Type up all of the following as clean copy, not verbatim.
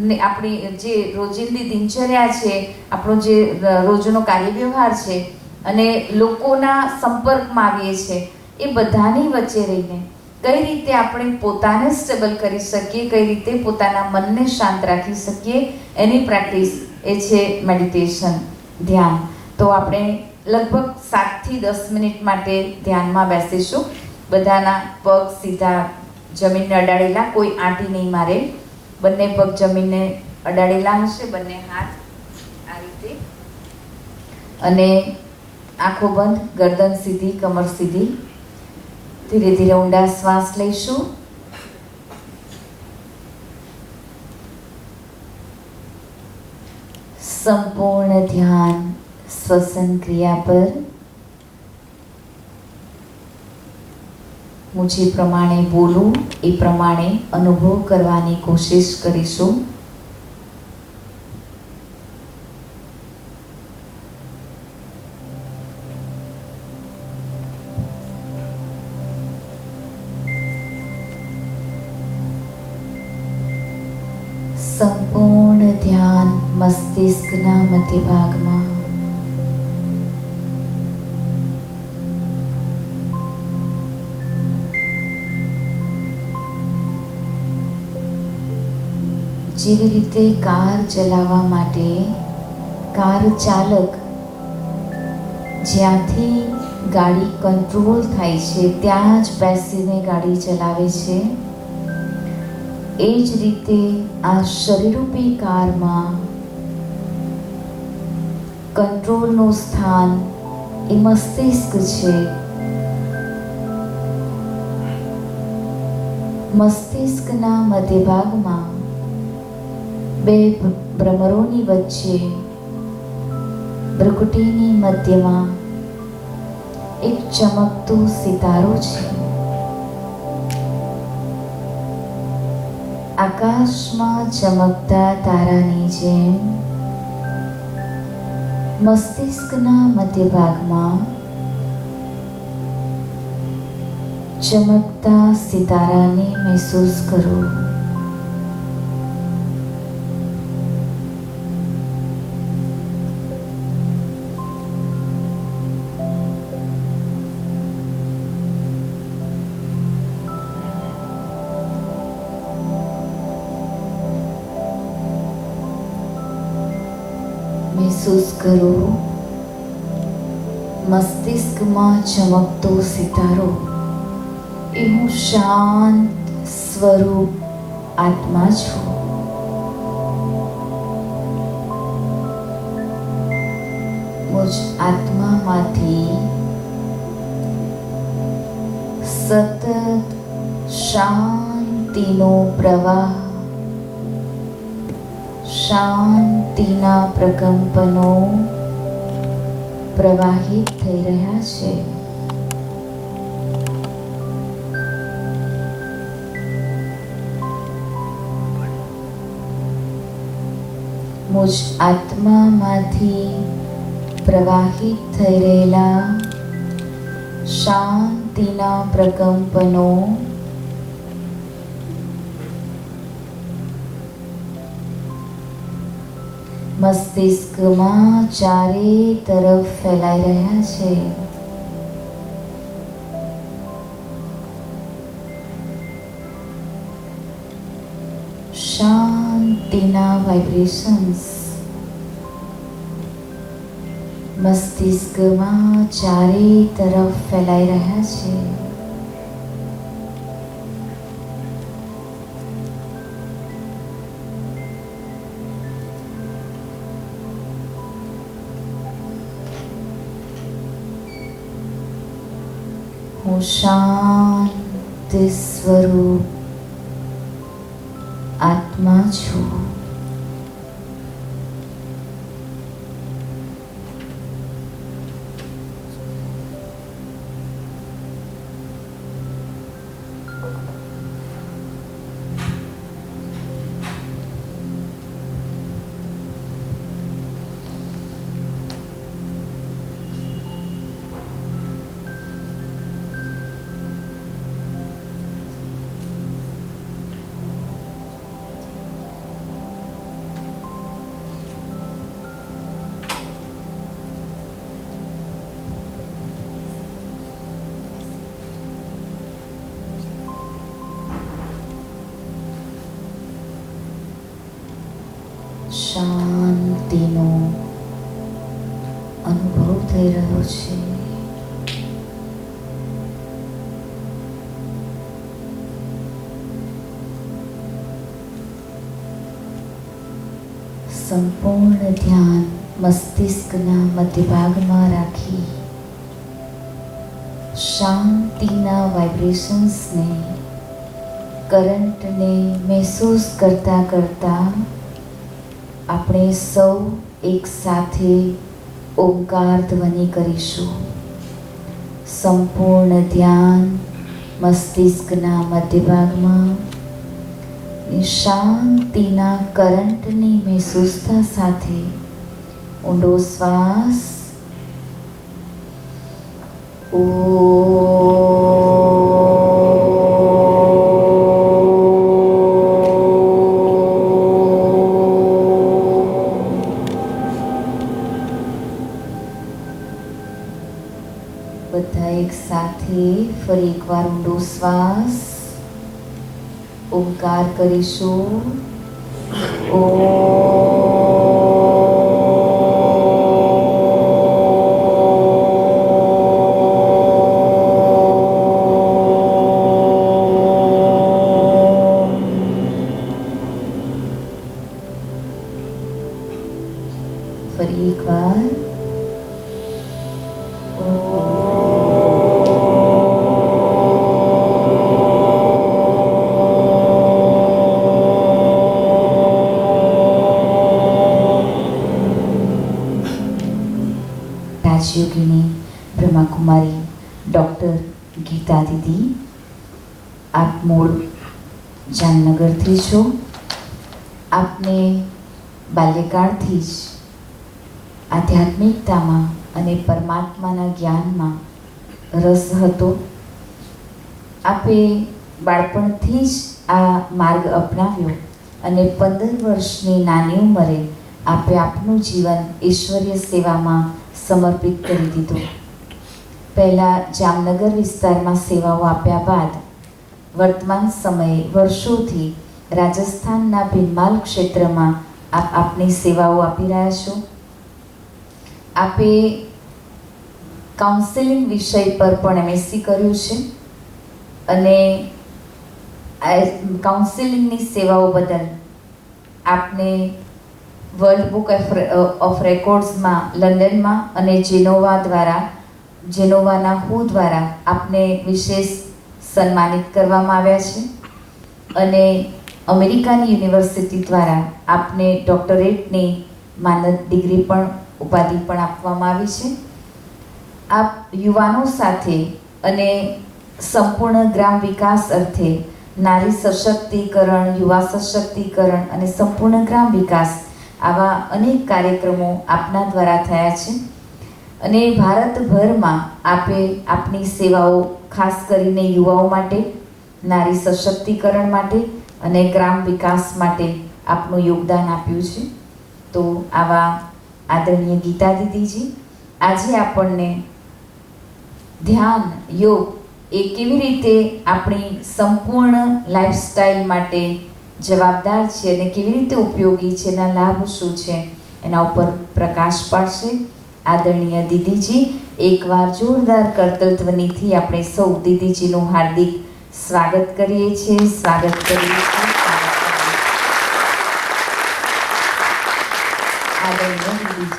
ને આપણી જે રોજિંદી દિનચર્યા છે, આપણો જે રોજનો કાર્યવ્યવહાર છે અને લોકોના સંપર્કમાં આવીએ છીએ, એ બધાની વચ્ચે રહીને કઈ રીતે આપણે પોતાને સ્ટેબલ કરી શકીએ, કઈ રીતે પોતાના મનને શાંત રાખી શકીએ, એની પ્રેક્ટિસ એ છે મેડિટેશન, ધ્યાન. તો આપણે લગભગ 7 થી 10 મિનિટ માટે ધ્યાનમાં બેસીશું. બધાના પગ સીધા જમીનને અડાડેલા, કોઈ આંટી નહીં મારે. બંને પગ જમીનને અડાડેલા હશે, બંને હાથ આ રીતે, અને આંખો બંધ, ગરદન સીધી, કમર સીધી. ધીરે ધીરે ઊંડા શ્વાસ લઈશું. સંપૂર્ણ ધ્યાન શ્વસન ક્રિયા પર. હું જે પ્રમાણે બોલું એ પ્રમાણે અનુભવ કરવાની કોશિશ કરીશું. સંપૂર્ણ ધ્યાન મસ્તિષ્કના મધ્ય ભાગમાં. જેવી રીતે કાર ચલાવવા માટે કાર ચાલક જ્યાંથી ગાડી કંટ્રોલ થાય છે ત્યાં જ બેસીને ગાડી ચલાવે છે, એ જ રીતે આ શરીરરૂપી કારમાં કંટ્રોલનું સ્થાન એ મસ્તિષ્ક છે. મસ્તિષ્કના મધ્ય ભાગમાં બે ભ્રમરોની વચ્ચે ભ્રુકુટીની મધ્યમાં એક ચમકતો સિતારો છે. આકાશમાં ચમકતા તારાની જેમ મસ્તિષ્કના મધ્ય ભાગમાં ચમકતા સિતારાને મહેસૂસ કરો. મહેસૂસ કરો મસ્તિષ્કમાં ચમકતો સિતારો એ હું શાંત સ્વરૂપ આત્મા છું. મુજ આત્મામાંથી સતત શાંતિનો પ્રવાહ, શાંતિના પ્રકંપનો પ્રવાહિત થઈ રહ્યા છે. મુજ આત્મામાંથી પ્રવાહિત થઈ રહેલા શાંતિના પ્રકંપનો મસ્તિષ્કમાં ચારે તરફ ફેલાઈ રહ્યા છે. શાંતિના વાઇબ્રેશન્સ મસ્તિષ્કમાં ચારે તરફ ફેલાઈ રહ્યા છે. હું શાંત સ્વરૂપ આત્મા છું. શાંતિનો અનુભવ થઈ રહ્યો છે. સંપૂર્ણ ધ્યાન મસ્તિષ્કના મધ્ય ભાગમાં રાખી શાંતિના વાઇબ્રેશન્સને, કરંટને મહેસૂસ કરતા કરતા આપણે સૌ એક સાથે ઓમકાર ધ્વનિ કરીશું. સંપૂર્ણ ધ્યાન મસ્તિષ્કના મધ્ય ભાગમાં શાંતિના કરંટની મહેસૂસતા સાથે ઊંડો શ્વાસ બધા એક સાથે ફરી એકવાર ઊંડો શ્વાસ ઓમકાર કરીશું. ફરી એકવાર રાજયોગિની બ્રહ્માકુમારી ડૉક્ટર ગીતા દીદી, આપ મૂળ જામનગરથી છો. આપને બાલ્યકાળથી જ આધ્યાત્મિકતામાં અને પરમાત્માના જ્ઞાનમાં રસ હતો. આપે બાળપણથી જ આ માર્ગ અપનાવ્યો અને 15 વર્ષની નાની ઉંમરે આપે આપનું જીવન ઈશ્વરીય સેવામાં સમર્પિત કરી દીધું. પહેલાં જામનગર વિસ્તારમાં સેવાઓ આપ્યા બાદ વર્તમાન સમયે વર્ષોથી રાજસ્થાનના ભીનમાલ ક્ષેત્રમાં આપ આપની સેવાઓ આપી રહ્યા છો. આપે કાઉન્સેલિંગ વિષય પર પણ MSc કર્યું છે અને કાઉન્સેલિંગની સેવાઓ બદલ આપને વર્લ્ડ બુક ઓફ રેકોર્ડ્સમાં લંડનમાં અને જેનોવાના હુ દ્વારા આપને વિશેષ સન્માનિત કરવામાં આવ્યા છે અને અમેરિકાની યુનિવર્સિટી દ્વારા આપને ડોક્ટરેટની માનદ ડિગ્રી પણ ઉપાધિ પણ આપવામાં આવી છે. આપ યુવાનો સાથે અને સંપૂર્ણ ગ્રામ વિકાસ અર્થે નારી સશક્તિકરણ, યુવા સશક્તિકરણ અને સંપૂર્ણ ગ્રામ વિકાસ આવા અનેક કાર્યક્રમો આપના દ્વારા થયા છે અને ભારતભરમાં આપે આપની સેવાઓ ખાસ કરીને યુવાઓ માટે, નારી સશક્તિકરણ માટે અને ગ્રામ વિકાસ માટે આપનું યોગદાન આપ્યું છે. તો આવા આદરણીય ગીતા દીદીજી, આજે આપણને ધ્યાન, યોગ એ કેવી રીતે આપણી સંપૂર્ણ લાઈફસ્ટાઈલ માટે જવાબદાર છે અને કેવી રીતે ઉપયોગી છે, એના લાભ શું છે, એના ઉપર પ્રકાશ પાડશે આદરણીય દીદીજી. એકવાર જોરદાર કરતલ ધ્વનિથી આપણે સૌ દીદીજીનું હાર્દિક સ્વાગત કરીએ છીએ. આદરણીય દીદીજી.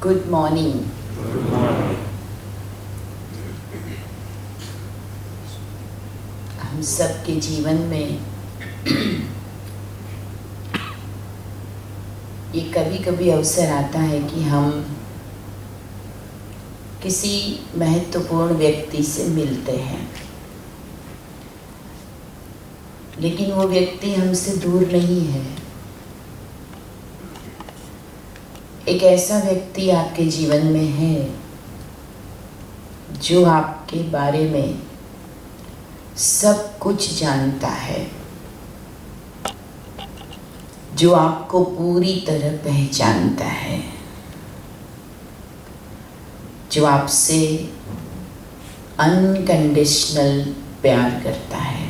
Good morning. हम सबके जीवन में ये कभी कभी अवसर आता है कि हम किसी महत्वपूर्ण व्यक्ति से मिलते हैं, लेकिन वो व्यक्ति हमसे दूर नहीं है. एक ऐसा व्यक्ति आपके जीवन में है जो आपके बारे में सब कुछ जानता है, जो आपको पूरी तरह पहचानता है, जो आपसे अनकंडीशनल प्यार करता है,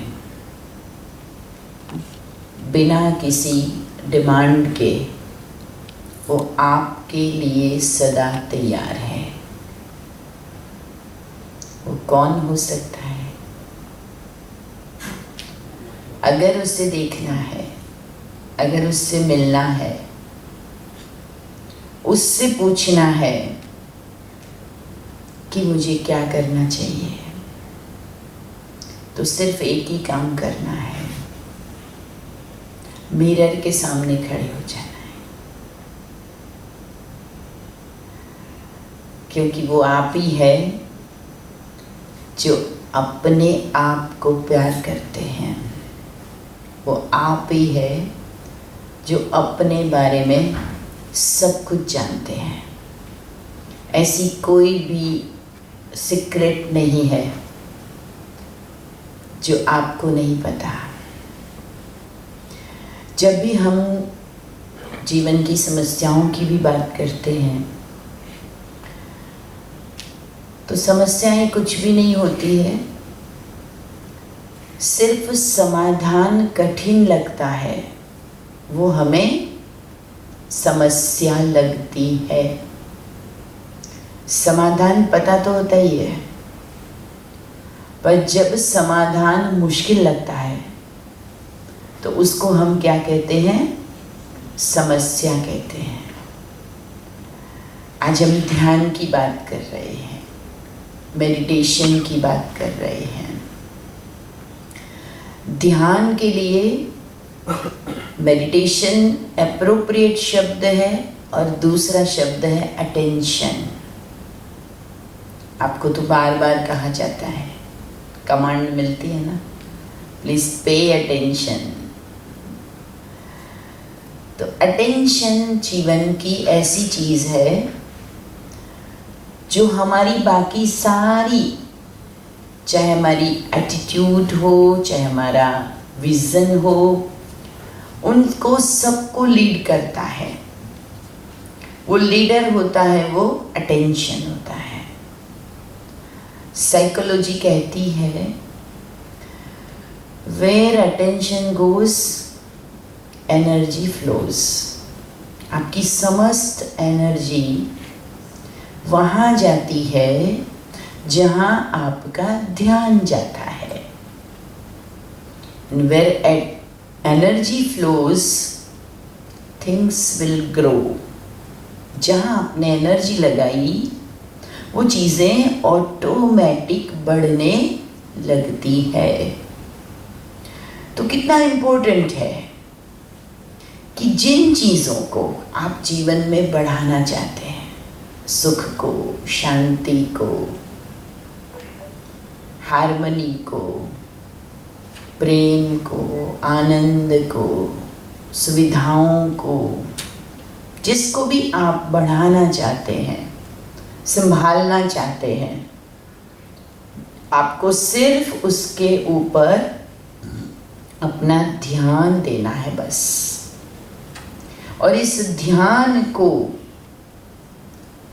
बिना किसी डिमांड के वो आपके लिए सदा तैयार है। वो कौन हो सकता है? अगर उसे देखना है, अगर उससे मिलना है, उससे पूछना है कि मुझे क्या करना चाहिए, तो सिर्फ एक ही काम करना है, मिरर के सामने खड़े हो जाना है। क्योंकि वो आप ही है जो अपने आप को प्यार करते हैं। वो आप ही है जो अपने बारे में सब कुछ जानते हैं। ऐसी कोई भी सीक्रेट नहीं है जो आपको नहीं पता। जब भी हम जीवन की समस्याओं की भी बात करते हैं तो समस्याएं कुछ भी नहीं होती है, सिर्फ समाधान कठिन लगता है, वो हमें समस्या लगती है। समाधान पता तो होता ही है, पर जब समाधान मुश्किल लगता है तो उसको हम क्या कहते हैं? समस्या कहते हैं। आज हम ध्यान की बात कर रहे हैं, मेडिटेशन की बात कर रहे हैं। ध्यान के लिए मेडिटेशन एप्रोप्रिएट शब्द है और दूसरा शब्द है अटेंशन। आपको तो बार बार कहा जाता है, कमांड मिलती है ना, प्लीज पे अटेंशन। तो अटेंशन जीवन की ऐसी चीज है जो हमारी बाकी सारी, चाहे हमारी एटीट्यूड हो, चाहे हमारा विजन हो, उनको सबको लीड करता है। वो लीडर होता है, वो अटेंशन होता है। साइकोलॉजी कहती है where attention goes energy flows. आपकी समस्त एनर्जी वहाँ जाती है जहाँ आपका ध्यान जाता है। Where energy flows things will grow. जहाँ आपने एनर्जी लगाई वो चीज़ें ऑटोमेटिक बढ़ने लगती है। तो कितना इम्पोर्टेंट है कि जिन चीज़ों को आप जीवन में बढ़ाना चाहते हैं, सुख को, शांति को, हार्मनी को, प्रेम को, आनंद को, सुविधाओं को, जिसको भी आप बढ़ाना चाहते हैं, संभालना चाहते हैं, आपको सिर्फ उसके ऊपर अपना ध्यान देना है बस। और इस ध्यान को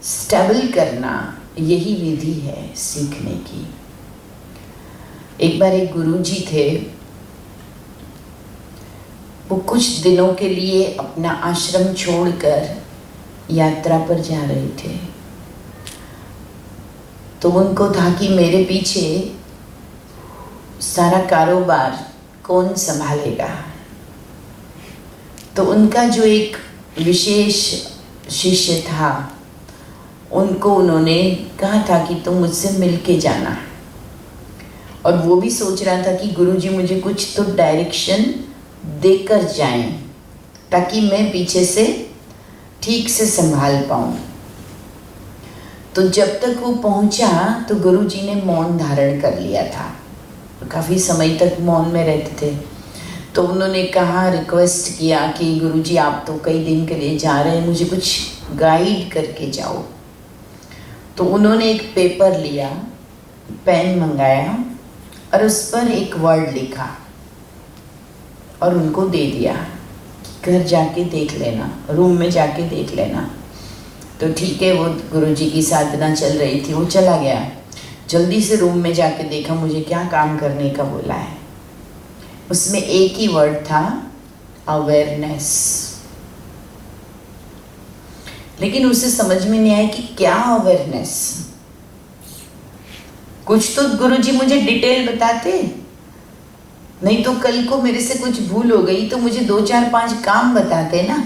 स्टेबल करना, यही विधि है सीखने की। एक बार एक गुरुजी थे, वो कुछ दिनों के लिए अपना आश्रम छोड़कर यात्रा पर जा रहे थे। तो उनको था कि मेरे पीछे सारा कारोबार कौन संभालेगा। तो उनका जो एक विशेष शिष्य था, उनको उन्होंने कहा था कि तुम मुझसे मिल के जाना। और वो भी सोच रहा था कि गुरुजी मुझे कुछ तो डायरेक्शन देकर जाएं ताकि मैं पीछे से ठीक से संभाल पाऊँ। तो जब तक वो पहुंचा तो गुरुजी ने मौन धारण कर लिया था। काफ़ी समय तक मौन में रहते थे। तो उन्होंने कहा, रिक्वेस्ट किया कि गुरुजी आप तो कई दिन के लिए जा रहे हैं, मुझे कुछ गाइड करके जाओ। तो उन्होंने एक पेपर लिया पेन मंगाया और उस पर एक वर्ड लिखा और उनको दे दिया, घर जाके देख लेना, रूम में जाके देख लेना। तो ठीक है, वो गुरुजी की साधना चल रही थी, वो चला गया। जल्दी से रूम में जाके देखा, मुझे क्या काम करने का बोला है। उसमें एक ही वर्ड था, अवेयरनेस। लेकिन उसे समझ में नहीं आया कि क्या अवेयरनेस। कुछ तो गुरुजी मुझे डिटेल बताते, नहीं तो कल को मेरे से कुछ भूल हो गई तो मुझे 2 4 5 काम बताते ना।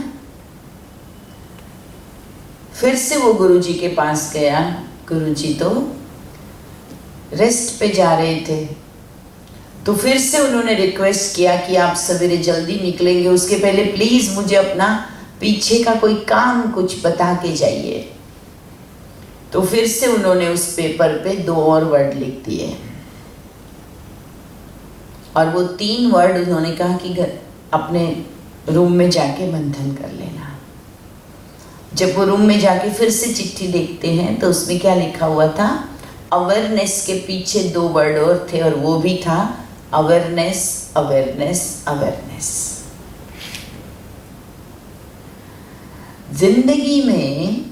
फिर से वो गुरुजी के पास गया। गुरुजी तो रेस्ट पे जा रहे थे, तो फिर से उन्होंने रिक्वेस्ट किया कि आप सवेरे जल्दी निकलेंगे, उसके पहले प्लीज मुझे अपना पीछे का कोई काम कुछ बता के जाइए। तो फिर से उन्होंने उस पेपर पे 2 और वर्ड लिख दिए और वो 3 वर्ड उन्होंने कहा कि अपने रूम में जाके मंथन कर लेना। जब वो रूम में जाके फिर से चिट्ठी देखते हैं तो उसमें क्या लिखा हुआ था, अवेयरनेस के पीछे 2 वर्ड और थे और वो भी था अवेयरनेस, अवेयरनेस, अवेयरनेस। जिंदगी में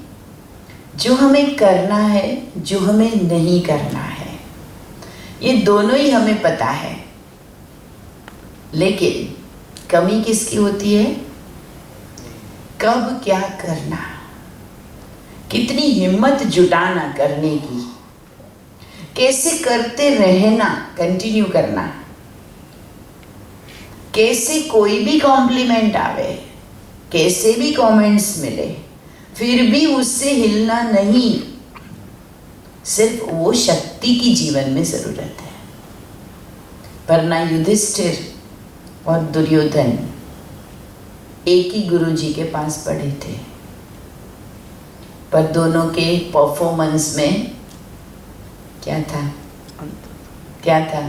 जो हमें करना है, जो हमें नहीं करना है, ये दोनों ही हमें पता है। लेकिन कमी किसकी होती है? कब क्या करना, कितनी हिम्मत जुटाना करने की, कैसे करते रहना, कंटिन्यू करना, कैसे कोई भी कॉम्प्लीमेंट आवे, कैसे भी कमेंट्स मिले, फिर भी उससे हिलना नहीं। सिर्फ वो शक्ति की जीवन में जरूरत है। पर ना युधिष्ठिर और दुर्योधन एक ही गुरुजी के पास पढ़े थे, पर दोनों के परफॉर्मेंस में क्या था? क्या था?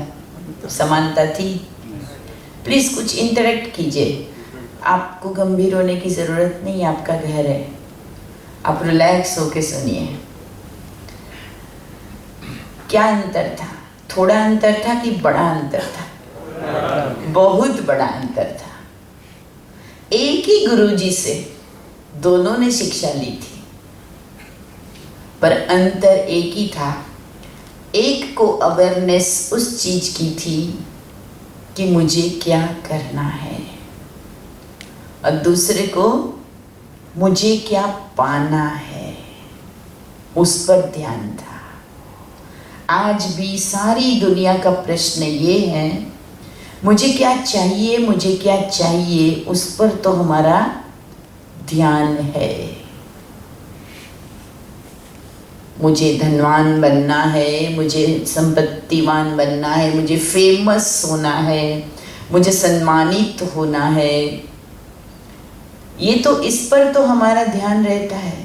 समानता थी। प्लीज कुछ इंटरेक्ट कीजिए। आपको गंभीर होने की जरूरत नहीं, आपका घर है, आप रिलैक्स होके सुनिए। क्या अंतर था? थोड़ा अंतर था कि बड़ा अंतर था? बहुत बड़ा अंतर था। एक ही गुरुजी से दोनों ने शिक्षा ली थी, पर अंतर एक ही था। एक को अवेयरनेस उस चीज की थी कि मुझे क्या करना है, और दूसरे को मुझे क्या पाना है, उस पर ध्यान था। आज भी सारी दुनिया का प्रश्न ये है, मुझे क्या चाहिए, मुझे क्या चाहिए, उस पर तो हमारा ध्यान है। मुझे धनवान बनना है, मुझे संपत्तिवान बनना है, मुझे फेमस होना है, मुझे सम्मानित होना है, ये तो इस पर तो हमारा ध्यान रहता है।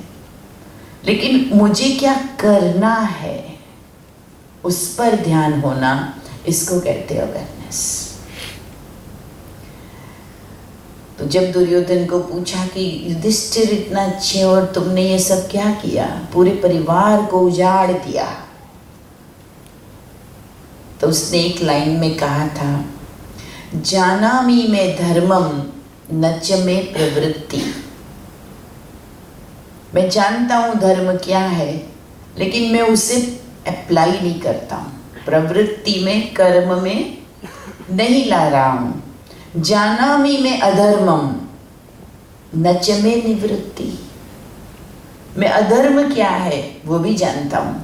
लेकिन मुझे क्या करना है, उस पर ध्यान होना, इसको कहते हैं अवेयरनेस। तो जब दुर्योधन को पूछा कि युधिष्ठिर इतना अच्छे और तुमने ये सब क्या किया, पूरे परिवार को उजाड़ दिया, तो उसने एक लाइन में कहा था, जानामि में धर्मम न च में प्रवृत्ति। मैं जानता हूं धर्म क्या है, लेकिन मैं उसे अप्लाई नहीं करता हूं, प्रवृत्ति में, कर्म में नहीं ला रहा हूं। जानामि में अधर्मम न च में निवृत्ति। मैं अधर्म क्या है वो भी जानता हूं,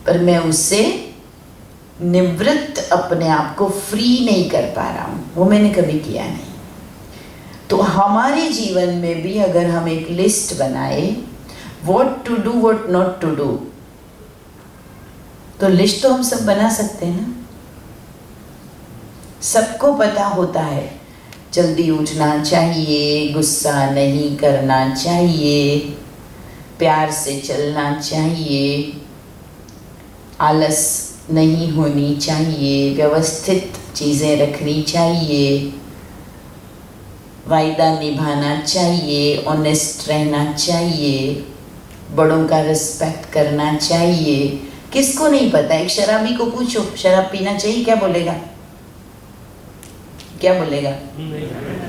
पर मैं उससे निवृत्त, अपने आप को फ्री नहीं कर पा रहा हूं, वो मैंने कभी किया नहीं। तो हमारे जीवन में भी अगर हम एक लिस्ट बनाए, what to do, what not to do, तो लिस्ट तो हम सब बना सकते हैं ना। सबको पता होता है, जल्दी उठना चाहिए, गुस्सा नहीं करना चाहिए, प्यार से चलना चाहिए, आलस नहीं होनी चाहिए, व्यवस्थित चीज़ें रखनी चाहिए, वायदा निभाना चाहिए, ऑनेस्ट रहना चाहिए, बड़ों का रिस्पेक्ट करना चाहिए, किसको नहीं पता? एक शराबी को पूछो शराब पीना चाहिए, क्या बोलेगा? क्या बोलेगा?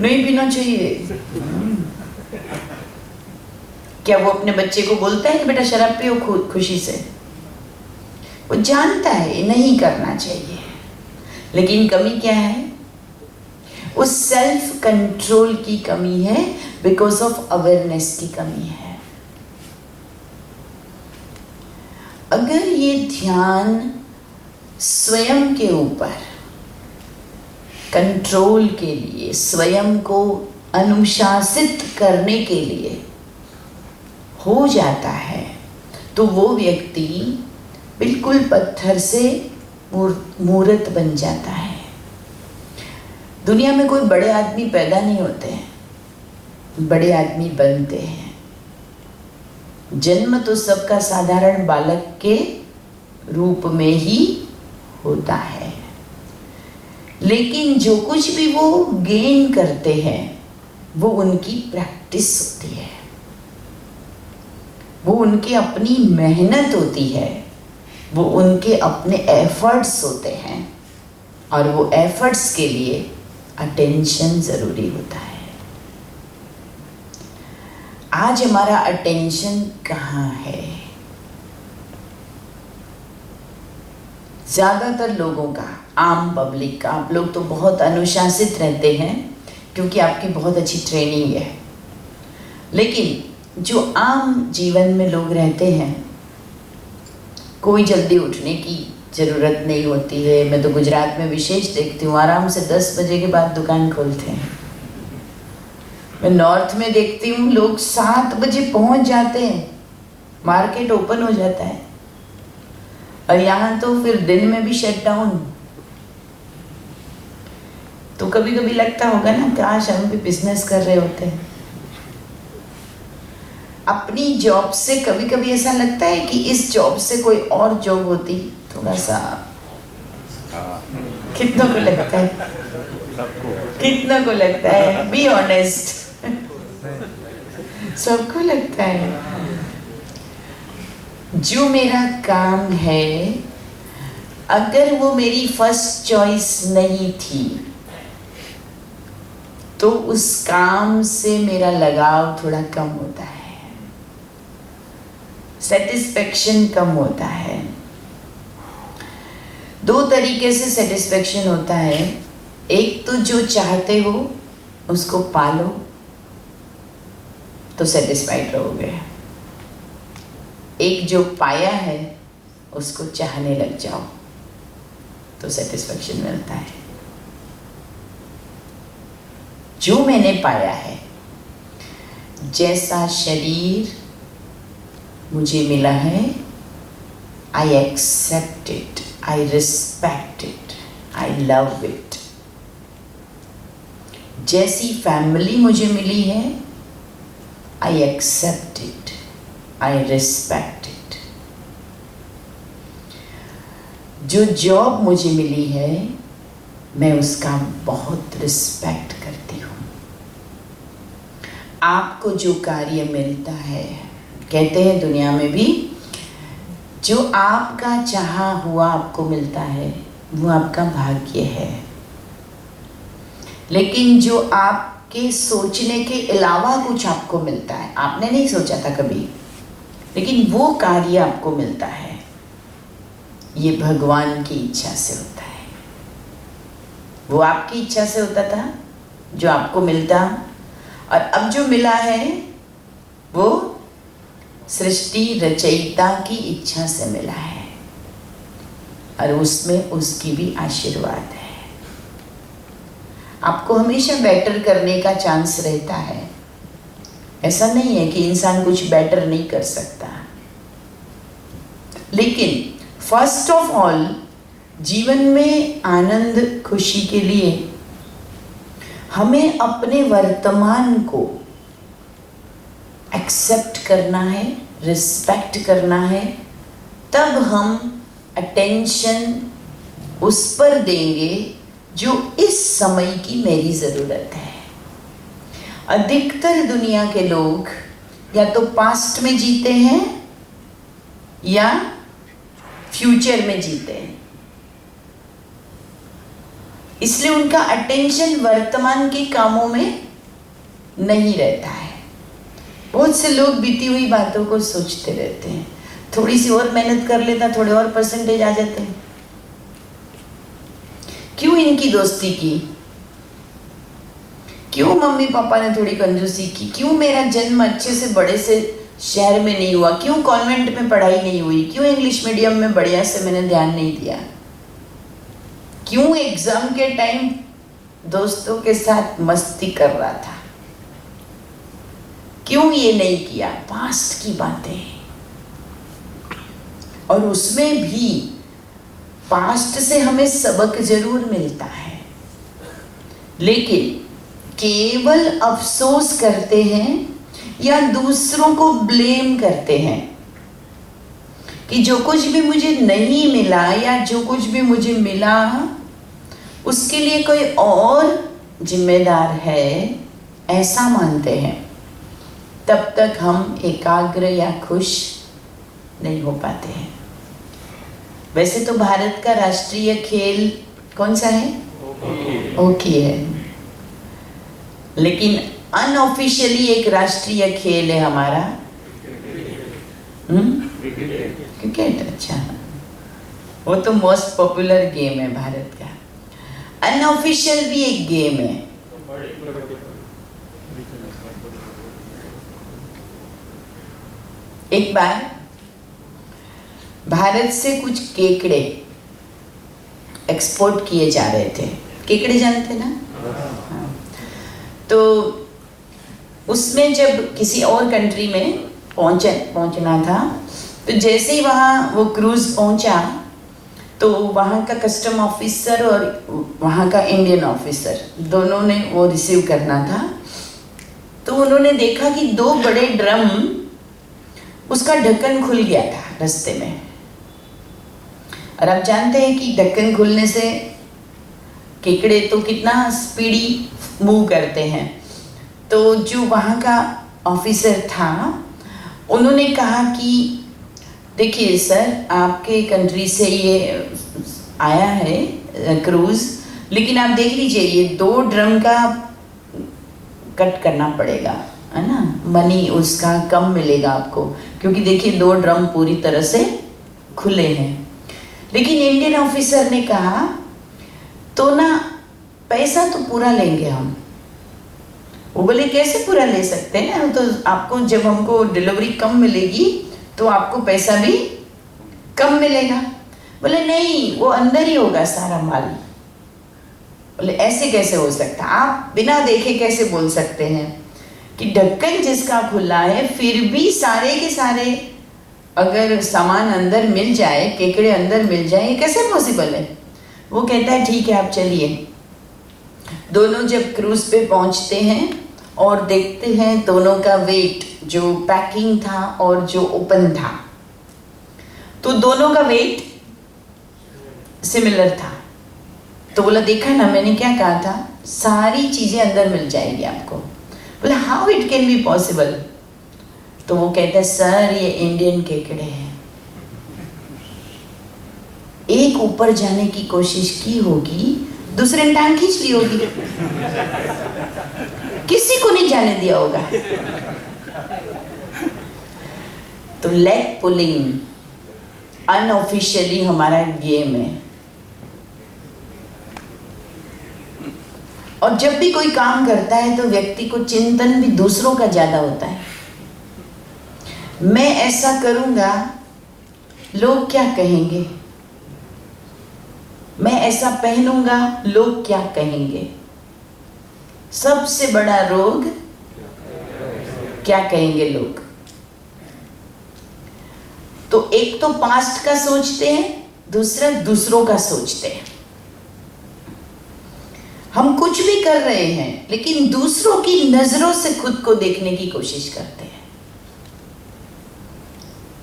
नहीं पीना चाहिए। क्या वो अपने बच्चे को बोलता है कि बेटा शराब पियो खुशी से? वो जानता है नहीं करना चाहिए, लेकिन कमी क्या है? उस सेल्फ कंट्रोल की कमी है, बिकॉज ऑफ अवेयरनेस की कमी है। अगर ये ध्यान स्वयं के ऊपर कंट्रोल के लिए, स्वयं को अनुशासित करने के लिए हो जाता है, तो वो व्यक्ति बिल्कुल पत्थर से मूर्त बन जाता है। दुनिया में कोई बड़े आदमी पैदा नहीं होते हैं, बड़े आदमी बनते हैं। जन्म तो सबका साधारण बालक के रूप में ही होता है, लेकिन जो कुछ भी वो गेन करते हैं वो उनकी प्रैक्टिस होती है, वो उनकी अपनी मेहनत होती है, वो उनके अपने एफर्ट्स होते हैं, और वो एफर्ट्स के लिए अटेंशन ज़रूरी होता है। आज हमारा अटेंशन कहाँ है? ज़्यादातर लोगों का, आम पब्लिक का, आप लोग तो बहुत अनुशासित रहते हैं क्योंकि आपकी बहुत अच्छी ट्रेनिंग है, लेकिन जो आम जीवन में लोग रहते हैं, कोई जल्दी उठने की ज़रूरत नहीं होती है। मैं तो गुजरात में विशेष देखती हूँ, आराम से 10 बजे के बाद दुकान खोलते हैं। मैं नॉर्थ में देखती हूँ लोग 7 बजे पहुँच जाते हैं, मार्केट ओपन हो जाता है, और यहाँ तो फिर दिन में भी शट डाउन। तो कभी कभी लगता होगा ना, काश हम भी बिजनेस कर रहे होते हैं। अपनी जॉब से कभी कभी ऐसा लगता है कि इस जॉब से कोई और जॉब होती थोड़ा सा। कितनों को लगता है? कितनों को लगता है? Be honest. सबको लगता है। जो मेरा काम है, अगर वो मेरी फर्स्ट चॉइस नहीं थी, तो उस काम से मेरा लगाव थोड़ा कम होता है, सेटिस्फेक्शन कम होता है। 2 तरीके से सेटिस्फेक्शन होता है। एक तो जो चाहते हो उसको पालो तो सेटिस्फाइड रहोगे, एक जो पाया है उसको चाहने लग जाओ तो सेटिस्फेक्शन मिलता है। जो मैंने पाया है, जैसा शरीर मुझे मिला है, I accept it, I respect it, I love it. जैसी फैमिली मुझे मिली है, I accept it, I respect it. जो जॉब मुझे मिली है, मैं उसका बहुत रिस्पेक्ट करती हूँ। आपको जो कार्य मिलता है, कहते हैं दुनिया में भी, जो आपका चाहा हुआ आपको मिलता है वो आपका भाग्य है, लेकिन जो आपके सोचने के अलावा कुछ आपको मिलता है, आपने नहीं सोचा था कभी, लेकिन वो कार्य आपको मिलता है, ये भगवान की इच्छा से होता है। वो आपकी इच्छा से होता था जो आपको मिलता, और अब जो मिला है वो सृष्टि रचयिता की इच्छा से मिला है, और उसमें उसकी भी आशीर्वाद है। आपको हमेशा बेटर करने का चांस रहता है। ऐसा नहीं है कि इंसान कुछ बेटर नहीं कर सकता, लेकिन फर्स्ट ऑफ ऑल जीवन में आनंद खुशी के लिए हमें अपने वर्तमान को एक्सेप्ट करना है, रिस्पेक्ट करना है। तब हम अटेंशन उस पर देंगे जो इस समय की मेरी ज़रूरत है। अधिकतर दुनिया के लोग या तो पास्ट में जीते हैं या फ्यूचर में जीते हैं, इसलिए उनका अटेंशन वर्तमान के कामों में नहीं रहता है। बहुत से लोग बीती हुई बातों को सोचते रहते हैं, थोड़ी सी और मेहनत कर लेता थोड़े और परसेंटेज आ जाते हैं। क्यों इनकी दोस्ती की, क्यों मम्मी पापा ने थोड़ी कंजूसी की, क्यों मेरा जन्म अच्छे से बड़े से शहर में नहीं हुआ, क्यों कॉन्वेंट में पढ़ाई नहीं हुई, क्यों इंग्लिश मीडियम में बढ़िया से मैंने ध्यान नहीं दिया, क्यों एग्जाम के टाइम दोस्तों के साथ मस्ती कर रहा था, क्यों ये नहीं किया। पास्ट की बातें, और उसमें भी पास्ट से हमें सबक जरूर मिलता है, लेकिन केवल अफसोस करते हैं या दूसरों को ब्लेम करते हैं कि जो कुछ भी मुझे नहीं मिला या जो कुछ भी मुझे मिला उसके लिए कोई और जिम्मेदार है, ऐसा मानते हैं। तब तक हम एकाग्र या खुश नहीं हो पाते हैं। वैसे तो भारत का राष्ट्रीय खेल कौन सा है? हॉकी है, लेकिन अनऑफिशियली एक राष्ट्रीय खेल है हमारा क्रिकेट। अच्छा, वो तो मोस्ट पॉपुलर गेम है भारत का। अनऑफिशियल भी एक गेम है। एक बार भारत से कुछ केकड़े एक्सपोर्ट किए जा रहे थे। केकड़े जानते ना? हाँ। तो उसमें जब किसी और कंट्री में पहुंचना था, तो जैसे ही वहाँ वो क्रूज पहुंचा तो वहाँ का कस्टम ऑफिसर और वहाँ का इंडियन ऑफिसर दोनों ने वो रिसीव करना था। तो उन्होंने देखा कि 2 बड़े ड्रम, उसका ढक्कन खुल गया था रास्ते में। और आप जानते हैं कि ढक्कन खुलने से केकड़े तो कितना स्पीडी मूव करते हैं। तो जो वहाँ का ऑफिसर था, उन्होंने कहा कि देखिए सर, आपके कंट्री से ये आया है क्रूज, लेकिन आप देख लीजिए ये 2 ड्रम का कट करना पड़ेगा, है ना, मनी उसका कम मिलेगा आपको, क्योंकि देखिए 2 ड्रम पूरी तरह से खुले हैं। लेकिन इंडियन ऑफिसर ने कहा तो ना पैसा तो पूरा लेंगे हम। वो बोले कैसे पूरा ले सकते हैं, तो आपको जब हमको डिलीवरी कम मिलेगी तो आपको पैसा भी कम मिलेगा। बोले नहीं, वो अंदर ही होगा सारा माल। बोले ऐसे कैसे हो सकता, आप बिना देखे कैसे बोल सकते हैं कि ढक्कन जिसका खुला है फिर भी सारे के सारे अगर सामान अंदर मिल जाए, केकड़े अंदर मिल जाए, ये कैसे पॉसिबल है। वो कहता है ठीक है आप चलिए। दोनों जब क्रूज पे पहुंचते हैं और देखते हैं दोनों का वेट, जो पैकिंग था और जो ओपन था, तो दोनों का वेट सिमिलर था। तो बोला देखा ना मैंने क्या कहा था, सारी चीजें अंदर मिल जाएगी आपको। बोला how it can be possible. तो वो कहता है सर ये इंडियन केकड़े हैं, एक ऊपर जाने की कोशिश की होगी, दूसरे ने टांग खींच ली होगी, किसी को नहीं जाने दिया होगा। तो लेग पुलिंग अनऑफिशियली हमारा गेम है। और जब भी कोई काम करता है तो व्यक्ति को चिंतन भी दूसरों का ज्यादा होता है। मैं ऐसा करूंगा लोग क्या कहेंगे, मैं ऐसा पहनूंगा लोग क्या कहेंगे। सबसे बड़ा रोग क्या कहेंगे लोग। तो एक तो पास्ट का सोचते हैं, दूसरा दूसरों का सोचते हैं। हम कुछ भी कर रहे हैं लेकिन दूसरों की नजरों से खुद को देखने की कोशिश करते हैं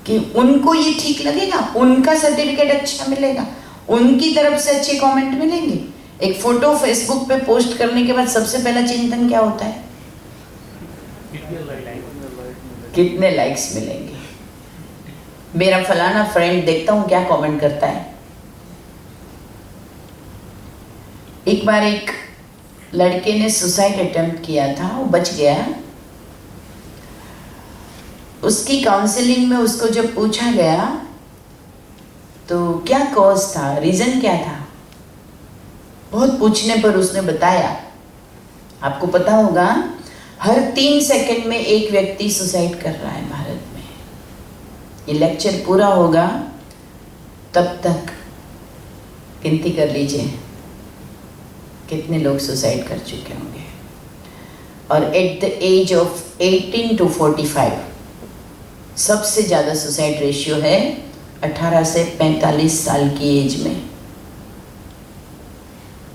कि उनको ये ठीक लगेगा, उनका सर्टिफिकेट अच्छा मिलेगा, उनकी तरफ से अच्छे कमेंट मिलेंगे। एक फोटो फेसबुक पे पोस्ट करने के बाद सबसे पहला चिंतन क्या होता है, कितने लाइक्स मिलेंगे। मेरा फलाना फ्रेंड, देखता हूँ क्या कमेंट करता है। एक बार एक लड़के ने सुसाइड अटेम्प्ट किया था, वो बच गया। उसकी काउंसलिंग में उसको जब पूछा गया तो क्या कॉज था, रीजन क्या था, बहुत पूछने पर उसने बताया, आपको पता होगा हर 3 सेकंड में एक व्यक्ति सुसाइड कर रहा है भारत में। ये लेक्चर पूरा होगा तब तक गिनती कर लीजिए कितने लोग सुसाइड कर चुके होंगे। और at the age of 18 to 45 सबसे ज़्यादा सुसाइड रेशियो है 18 से 45 साल की एज में।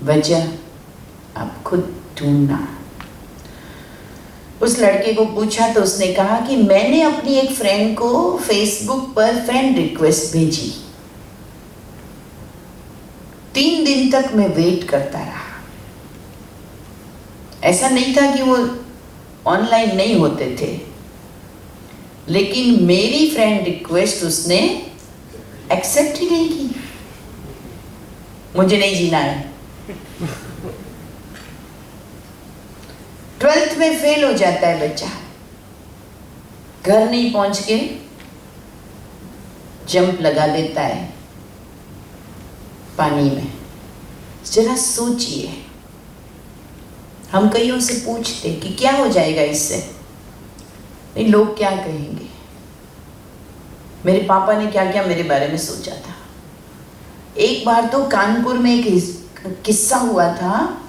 वजह आप खुद ढूंढना। उस लड़के को पूछा तो उसने कहा कि मैंने अपनी एक फ्रेंड को फेसबुक पर फ्रेंड रिक्वेस्ट भेजी, 3 दिन तक मैं वेट करता रहा। ऐसा नहीं था कि वो ऑनलाइन नहीं होते थे, लेकिन मेरी फ्रेंड रिक्वेस्ट उसने एक्सेप्ट ही नहीं की। मुझे नहीं जीना है। 12th में फेल हो जाता है बच्चा, घर नहीं पहुंच के जंप लगा देता है पानी में। जरा सोचिए, हम कईयों से पूछते कि क्या हो जाएगा इससे, नहीं लोग क्या कहेंगे। मेरे पापा ने क्या क्या मेरे बारे में सोचा था। एक बार तो कानपुर में एक किस्सा हुआ था,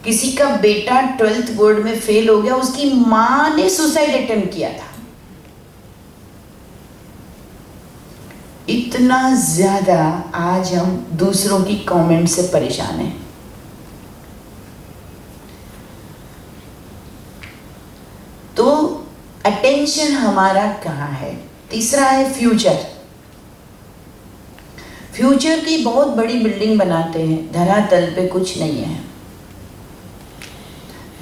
किसी का बेटा 12th बोर्ड में फेल हो गया, उसकी मां ने सुसाइड अटेम्प्ट किया था। इतना ज्यादा आज हम दूसरों की कमेंट से परेशान हैं। तो अटेंशन हमारा कहाँ है। तीसरा है फ्यूचर। फ्यूचर की बहुत बड़ी बिल्डिंग बनाते हैं, धरातल पे कुछ नहीं है।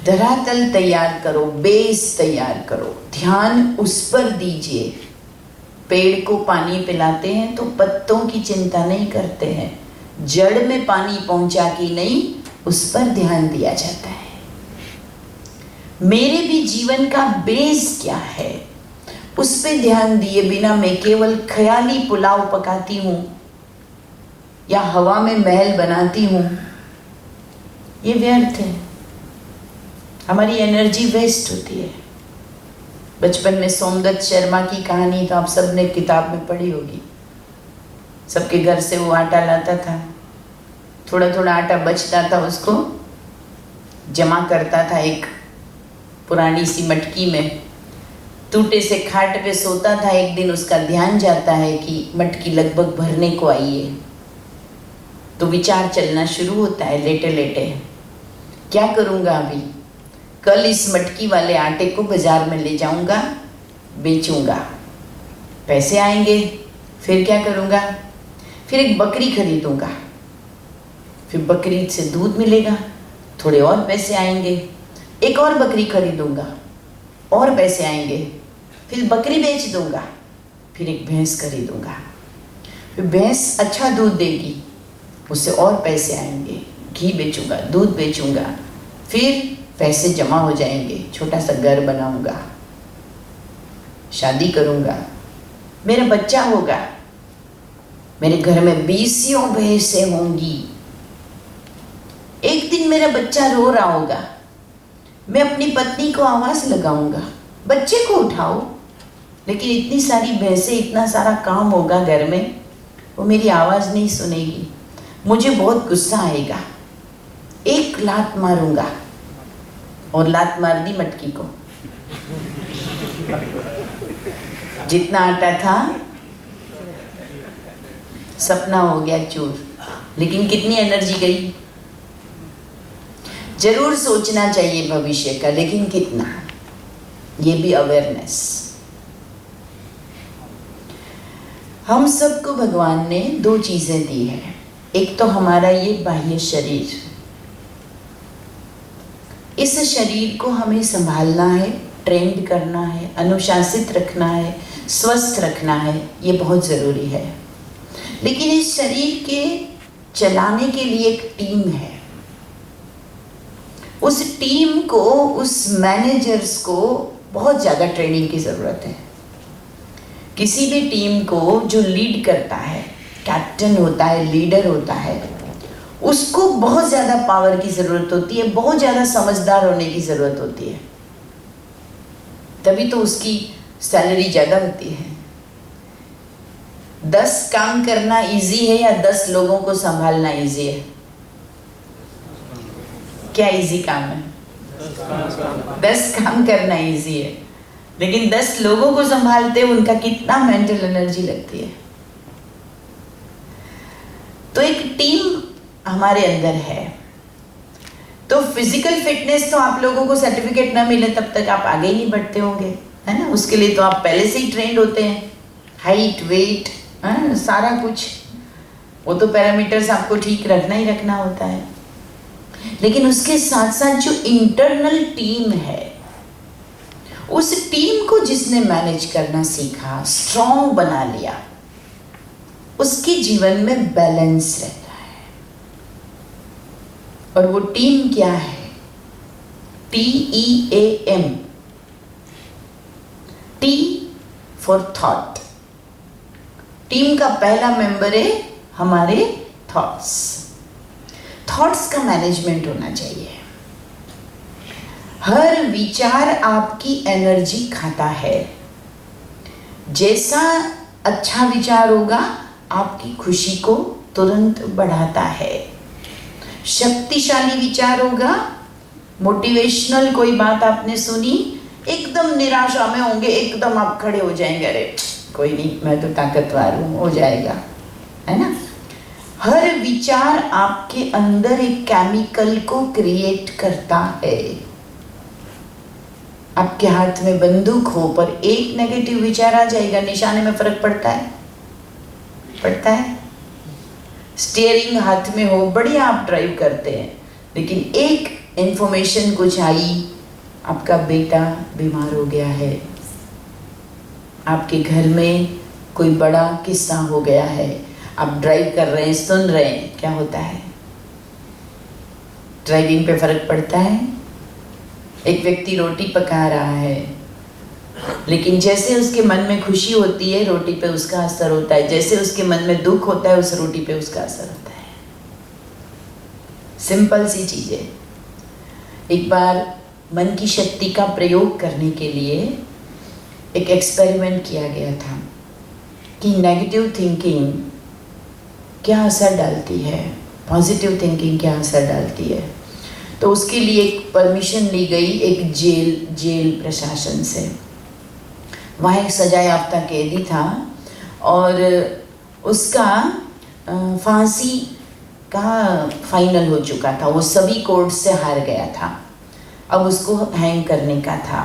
धरातल तैयार करो, बेस तैयार करो, ध्यान उस पर दीजिए। पेड़ को पानी पिलाते हैं तो पत्तों की चिंता नहीं करते हैं, जड़ में पानी पहुंचा कि नहीं उस पर ध्यान दिया जाता है। मेरे भी जीवन का बेस क्या है उस पे ध्यान दिए बिना मैं केवल ख्याली पुलाव पकाती हूँ या हवा में महल बनाती हूँ, ये व्यर्थ है। हमारी एनर्जी वेस्ट होती है। बचपन में सोमदत्त शर्मा की कहानी तो आप सब ने किताब में पढ़ी होगी। सबके घर से वो आटा लाता था, थोड़ा थोड़ा आटा बचता था, उसको जमा करता था एक पुरानी सी मटकी में, टूटे से खाट पे सोता था। एक दिन उसका ध्यान जाता है कि मटकी लगभग भरने को आई है, तो विचार चलना शुरू होता है लेटे लेटे, क्या करूँगा अभी, कल इस मटकी वाले आटे को बाजार में ले जाऊंगा, बेचूंगा, पैसे आएंगे, फिर क्या करूंगा, फिर एक बकरी खरीदूंगा, फिर बकरी से दूध मिलेगा, थोड़े और पैसे आएंगे, एक और बकरी खरीदूंगा, और पैसे आएंगे, फिर बकरी बेच दूंगा, फिर एक भैंस खरीदूंगा, फिर भैंस अच्छा दूध देगी, उससे और पैसे आएंगे, घी बेचूंगा, दूध बेचूंगा, फिर पैसे जमा हो जाएंगे, छोटा सा घर बनाऊंगा, शादी करूंगा, मेरा बच्चा होगा, मेरे घर में 20 भैंसें होंगी। एक दिन मेरा बच्चा रो रहा होगा, मैं अपनी पत्नी को आवाज लगाऊंगा, बच्चे को उठाओ, लेकिन इतनी सारी भैंसें, इतना सारा काम होगा घर में, वो मेरी आवाज नहीं सुनेगी। मुझे बहुत गुस्सा आएगा, एक लात मारूंगा, और लात मार दी मटकी को। जितना आटा था सपना हो गया चूर, लेकिन कितनी एनर्जी गई। जरूर सोचना चाहिए भविष्य का, लेकिन कितना, ये भी अवेयरनेस। हम सबको भगवान ने 2 चीजें दी है। एक तो हमारा ये बाह्य शरीर, इस शरीर को हमें संभालना है, ट्रेंड करना है, अनुशासित रखना है, स्वस्थ रखना है, ये बहुत ज़रूरी है। लेकिन इस शरीर के चलाने के लिए एक टीम है। उस टीम को, उस मैनेजर्स को बहुत ज़्यादा ट्रेनिंग की ज़रूरत है। किसी भी टीम को जो लीड करता है, कैप्टन होता है, लीडर होता है, उसको बहुत ज़्यादा पावर की ज़रूरत होती है, बहुत ज़्यादा समझदार होने की ज़रूरत होती है, तभी तो उसकी सैलरी ज़्यादा होती है। 10 काम करना इजी है या 10 लोगों को संभालना इजी है? क्या इजी काम है? 10 काम करना इजी है, लेकिन 10 लोगों को संभालते उनका कितना मेंटल एनर्जी लगती है। तो एक टीम हमारे अंदर है। तो फिजिकल फिटनेस तो आप लोगों को सर्टिफिकेट ना मिले तब तक आप आगे ही नहीं बढ़ते होंगे, है ना। उसके लिए तो आप पहले से ही ट्रेंड होते हैं, हाइट, वेट, सारा कुछ, वो तो पैरामीटर्स आपको ठीक रखना ही रखना होता है। लेकिन उसके साथ साथ जो इंटरनल टीम है, उस टीम को जिसने मैनेज करना सीखा, स्ट्रॉन्ग बना लिया, उसके जीवन में बैलेंस रहता है। और वो टीम क्या है? TEAM, T for thought. Team का पहला मेंबर है हमारे थॉट्स। थॉट्स का मैनेजमेंट होना चाहिए। हर विचार आपकी एनर्जी खाता है। जैसा अच्छा विचार होगा आपकी खुशी को तुरंत बढ़ाता है। शक्तिशाली विचार होगा, मोटिवेशनल कोई बात आपने सुनी, एकदम निराशा में होंगे, एकदम आप खड़े हो जाएंगे, अरे कोई नहीं, मैं तो ताकतवर हूँ, हो जाएगा, है ना। हर विचार आपके अंदर एक केमिकल को क्रिएट करता है। आपके हाथ में बंदूक हो पर एक नेगेटिव विचार आ जाएगा, निशाने में फर्क पड़ता है? पड़ता है। स्टीयरिंग हाथ में हो, बढ़िया आप ड्राइव करते हैं, लेकिन एक इंफॉर्मेशन कुछ आई, आपका बेटा बीमार हो गया है, आपके घर में कोई बड़ा किस्सा हो गया है, आप ड्राइव कर रहे हैं, सुन रहे हैं, क्या होता है? ड्राइविंग पे फर्क पड़ता है। एक व्यक्ति रोटी पका रहा है, लेकिन जैसे उसके मन में खुशी होती है, रोटी पे उसका असर होता है, जैसे उसके मन में दुख होता है, उस रोटी पे उसका असर होता है। सिंपल सी चीज है। एक बार मन की शक्ति का प्रयोग करने के लिए एक एक्सपेरिमेंट किया गया था कि नेगेटिव थिंकिंग क्या असर डालती है, पॉजिटिव थिंकिंग क्या असर डालती है। तो उसके लिए एक परमिशन ली गई एक जेल प्रशासन से। वहाँ एक सजा याफ्ता कैदी था और उसका फांसी का फाइनल हो चुका था, वो सभी कोर्ट से हार गया था, अब उसको हैंग करने का था।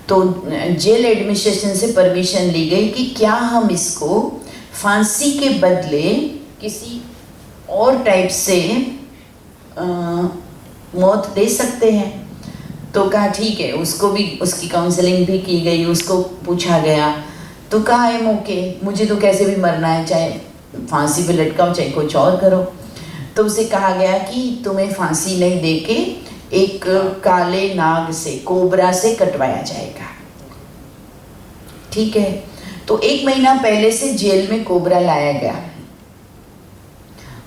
तो जेल एडमिनिस्ट्रेशन से परमिशन ली गई कि क्या हम इसको फांसी के बदले किसी और टाइप से मौत दे सकते हैं। तो कहा ठीक है, उसको भी, उसकी काउंसलिंग भी की गई, उसको पूछा गया, तो कहा है ओके, मुझे तो कैसे भी मरना है, चाहे फांसी पे लटकाओ चाहे कुछ और करो। तो उसे कहा गया कि तुम्हें फांसी नहीं देके एक काले नाग से, कोबरा से कटवाया जाएगा। ठीक है, तो 1 महीना पहले से जेल में कोबरा लाया गया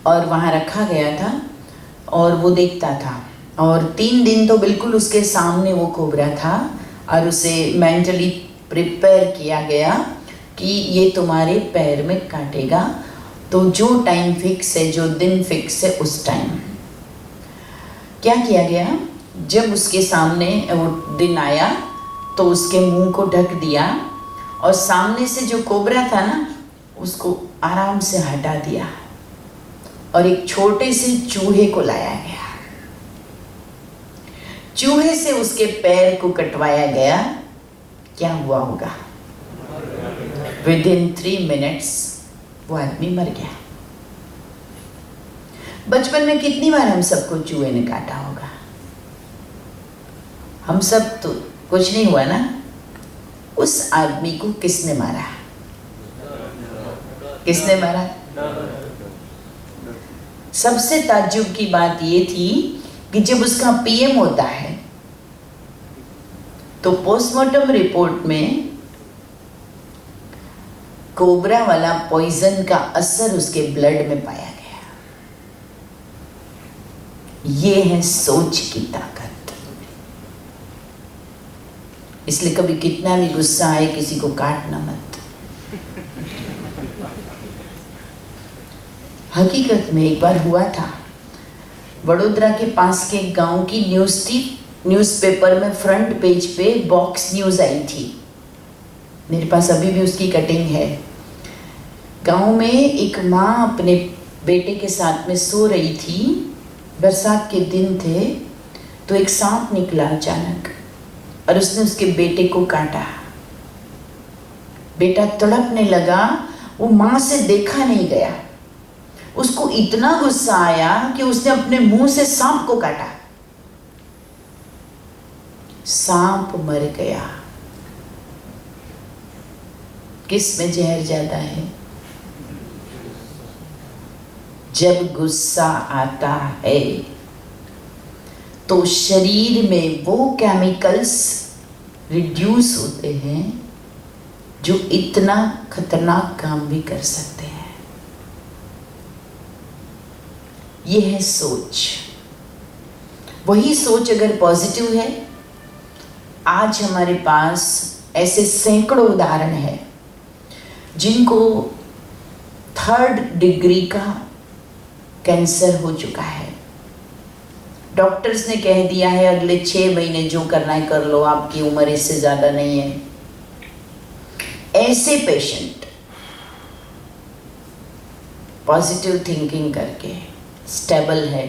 और वहाँ रखा गया था और वो देखता था, और 3 दिन तो बिल्कुल उसके सामने वो कोबरा था और उसे मेंटली प्रिपेयर किया गया कि ये तुम्हारे पैर में काटेगा, तो जो टाइम फिक्स है, जो दिन फिक्स है, उस टाइम क्या किया गया, जब उसके सामने वो दिन आया तो उसके मुंह को ढक दिया और सामने से जो कोबरा था ना उसको आराम से हटा दिया और एक छोटे से चूहे को लाया गया। चूहे से उसके पैर को कटवाया गया। क्या हुआ होगा? विदिन 3 मिनट्स वो आदमी मर गया। बचपन में कितनी बार हम सबको चूहे ने काटा होगा? हम सब तो कुछ नहीं हुआ ना, उस आदमी को किसने मारा? किसने मारा? सबसे ताज्जुब की बात ये थी कि जब उसका पीएम होता है तो पोस्टमार्टम रिपोर्ट में कोबरा वाला पॉइजन का असर उसके ब्लड में पाया गया। ये है सोच की ताकत। इसलिए कभी कितना भी गुस्सा आए किसी को काटना मत। हकीकत में एक बार हुआ था, वडोदरा के पास के गांव की न्यूज़पेपर में फ्रंट पेज पे बॉक्स न्यूज़ आई थी। मेरे पास अभी भी उसकी कटिंग है। गांव में एक माँ अपने बेटे के साथ में सो रही थी। बरसात के दिन थे तो एक सांप निकला अचानक और उसने उसके बेटे को काटा। बेटा तड़पने लगा, वो माँ से देखा नहीं गया। उसको इतना गुस्सा आया कि उसने अपने मुंह से सांप को काटा। सांप मर गया। किस में जहर ज्यादा है? जब गुस्सा आता है तो शरीर में वो केमिकल्स रिड्यूस होते हैं जो इतना खतरनाक काम भी कर सकते हैं। ये है सोच। वही सोच अगर पॉजिटिव है, आज हमारे पास ऐसे सैकड़ों उदाहरण हैं जिनको 3rd डिग्री का कैंसर हो चुका है। डॉक्टर्स ने कह दिया है अगले 6 महीने जो करना है कर लो, आपकी उम्र इससे ज्यादा नहीं है। ऐसे पेशेंट पॉजिटिव थिंकिंग करके स्टेबल है,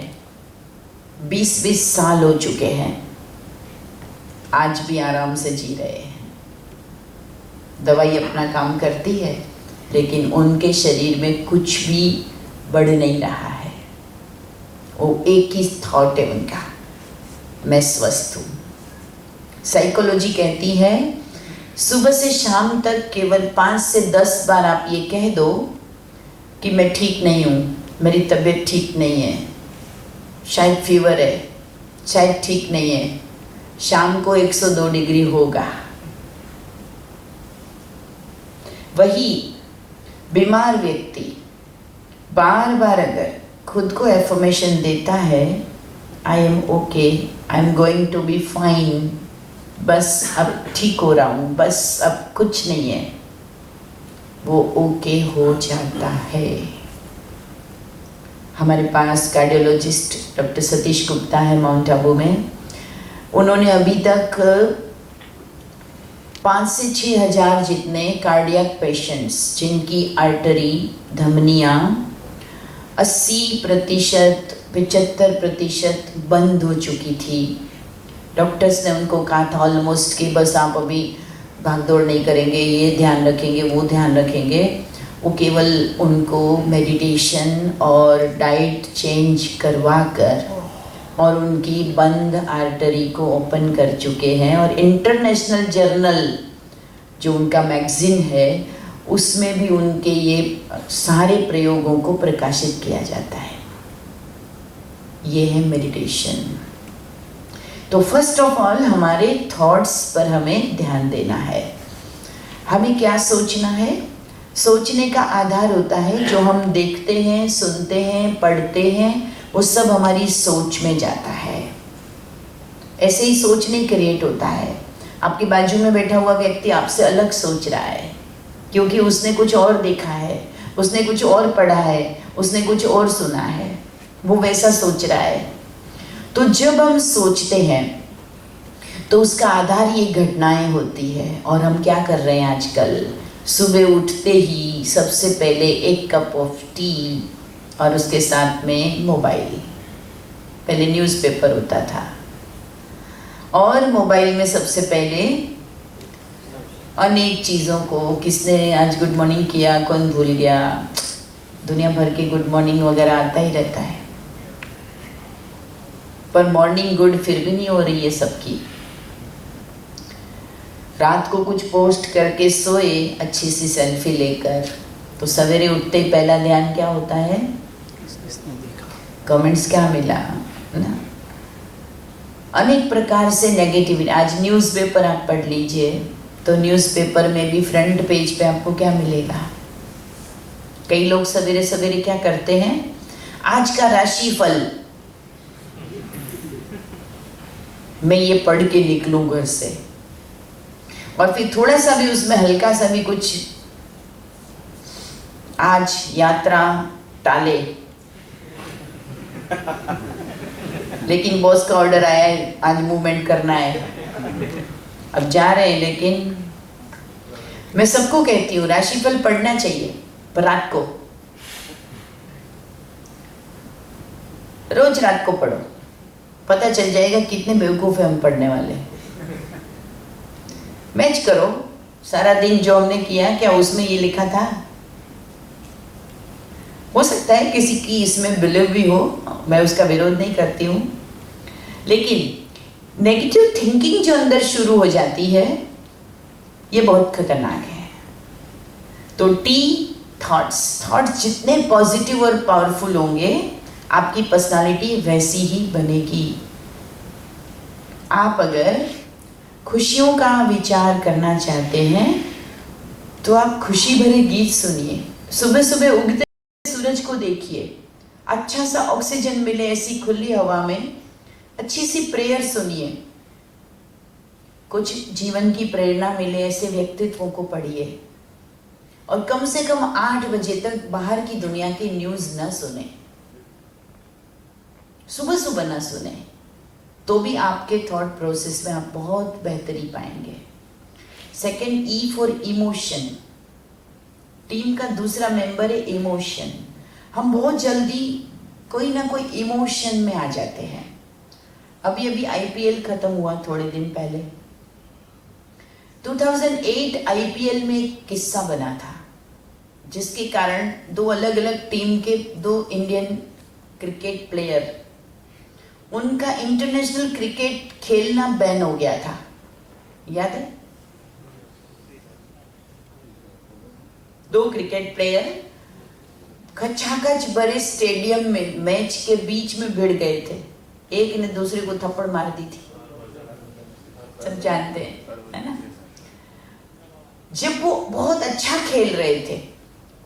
20-20 साल हो चुके हैं, आज भी आराम से जी रहे हैं। दवाई अपना काम करती है लेकिन उनके शरीर में कुछ भी बढ़ नहीं रहा है। वो एक ही थॉट है उनका, मैं स्वस्थ हूँ। साइकोलॉजी कहती है सुबह से शाम तक केवल 5 से 10 बार आप ये कह दो कि मैं ठीक नहीं हूँ, मेरी तबीयत ठीक नहीं है, शायद फीवर है, शायद ठीक नहीं है, शाम को 102 डिग्री होगा। वही बीमार व्यक्ति बार बार अगर खुद को एफर्मेशन देता है, I am okay, I am going to be fine, बस अब ठीक हो रहा हूँ, बस अब कुछ नहीं है, वो ओके हो जाता है। हमारे पास कार्डियोलॉजिस्ट डॉक्टर सतीश गुप्ता है माउंट आबू में। उन्होंने अभी तक 5 से 6 हज़ार जितने कार्डियक पेशेंट्स जिनकी आर्टरी धमनियाँ 80%, 75% बंद हो चुकी थी, डॉक्टर्स ने उनको कहा था ऑलमोस्ट कि बस आप अभी भागदौड़ नहीं करेंगे, ये ध्यान रखेंगे, वो ध्यान रखेंगे। वो केवल उनको मेडिटेशन और डाइट चेंज करवा कर और उनकी बंद आर्टरी को ओपन कर चुके हैं। और इंटरनेशनल जर्नल जो उनका मैगजीन है उसमें भी उनके ये सारे प्रयोगों को प्रकाशित किया जाता है। ये है मेडिटेशन। तो फर्स्ट ऑफ ऑल हमारे थॉट्स पर हमें ध्यान देना है। हमें क्या सोचना है? सोचने का आधार होता है जो हम देखते हैं, सुनते हैं, पढ़ते हैं, वो सब हमारी सोच में जाता है। ऐसे ही सोच नहीं क्रिएट होता है। आपके बाजू में बैठा हुआ व्यक्ति आपसे अलग सोच रहा है क्योंकि उसने कुछ और देखा है, उसने कुछ और पढ़ा है, उसने कुछ और सुना है, वो वैसा सोच रहा है। तो जब हम सोचते हैं तो उसका आधार ये घटनाएं होती है। और हम क्या कर रहे हैं आजकल? सुबह उठते ही सबसे पहले 1 कप ऑफ टी और उसके साथ में मोबाइल। पहले न्यूज़पेपर होता था और मोबाइल में सबसे पहले अनेक चीज़ों को, किसने आज गुड मॉर्निंग किया, कौन भूल गया, दुनिया भर के गुड मॉर्निंग वगैरह आता ही रहता है। पर मॉर्निंग गुड फिर भी नहीं हो रही है सबकी। रात को कुछ पोस्ट करके सोए अच्छी सी सेल्फी लेकर, तो सवेरे उठते ही पहला ध्यान क्या होता है? कमेंट्स क्या मिला ना। अनेक प्रकार से नेगेटिविटी। आज न्यूज़पेपर आप पढ़ लीजिए तो न्यूज़पेपर में भी फ्रंट पेज पे आपको क्या मिलेगा? कई लोग सवेरे सवेरे क्या करते हैं, आज का राशिफल मैं ये पढ़ के निकलूं घर से, और फिर थोड़ा सा भी उसमें हल्का सा भी कुछ, आज यात्रा टाले, लेकिन बॉस का ऑर्डर आया है आज मूवमेंट करना है, अब जा रहे हैं। लेकिन मैं सबको कहती हूँ राशिफल पढ़ना चाहिए, पर रात को, रोज रात को पढ़ो, पता चल जाएगा कितने बेवकूफ है हम पढ़ने वाले। मैच करो सारा दिन जो हमने किया, क्या उसमें ये लिखा था? हो सकता है किसी की इसमें बिलीव भी हो, मैं उसका विरोध नहीं करती हूँ, लेकिन नेगेटिव थिंकिंग जो अंदर शुरू हो जाती है ये बहुत खतरनाक है। तो थॉट्स जितने पॉजिटिव और पावरफुल होंगे आपकी पर्सनालिटी वैसी ही बनेगी। आप अगर खुशियों का विचार करना चाहते हैं तो आप खुशी भरे गीत सुनिए, सुबह सुबह उगते सूरज को देखिए, अच्छा सा ऑक्सीजन मिले ऐसी खुली हवा में, अच्छी सी प्रेयर सुनिए, कुछ जीवन की प्रेरणा मिले ऐसे व्यक्तित्वों को पढ़िए, और कम से कम 8 बजे तक बाहर की दुनिया की न्यूज न सुने, सुबह सुबह न सुने, तो भी आपके थॉट प्रोसेस में आप बहुत बेहतरी पाएंगे। Second, E for emotion. Team का दूसरा मेंबर है इमोशन। हम बहुत जल्दी कोई ना कोई इमोशन में आ जाते हैं। अभी अभी आईपीएल खत्म हुआ थोड़े दिन पहले। 2008 आईपीएल में एक किस्सा बना था जिसके कारण 2 अलग अलग टीम के 2 इंडियन क्रिकेट प्लेयर, उनका इंटरनेशनल क्रिकेट खेलना बैन हो गया था, याद है? 2 क्रिकेट प्लेयर खचाखच भरे स्टेडियम में मैच के बीच में भिड़ गए थे, एक ने दूसरे को थप्पड़ मार दी थी, सब जानते हैं, है ना? जब वो बहुत अच्छा खेल रहे थे,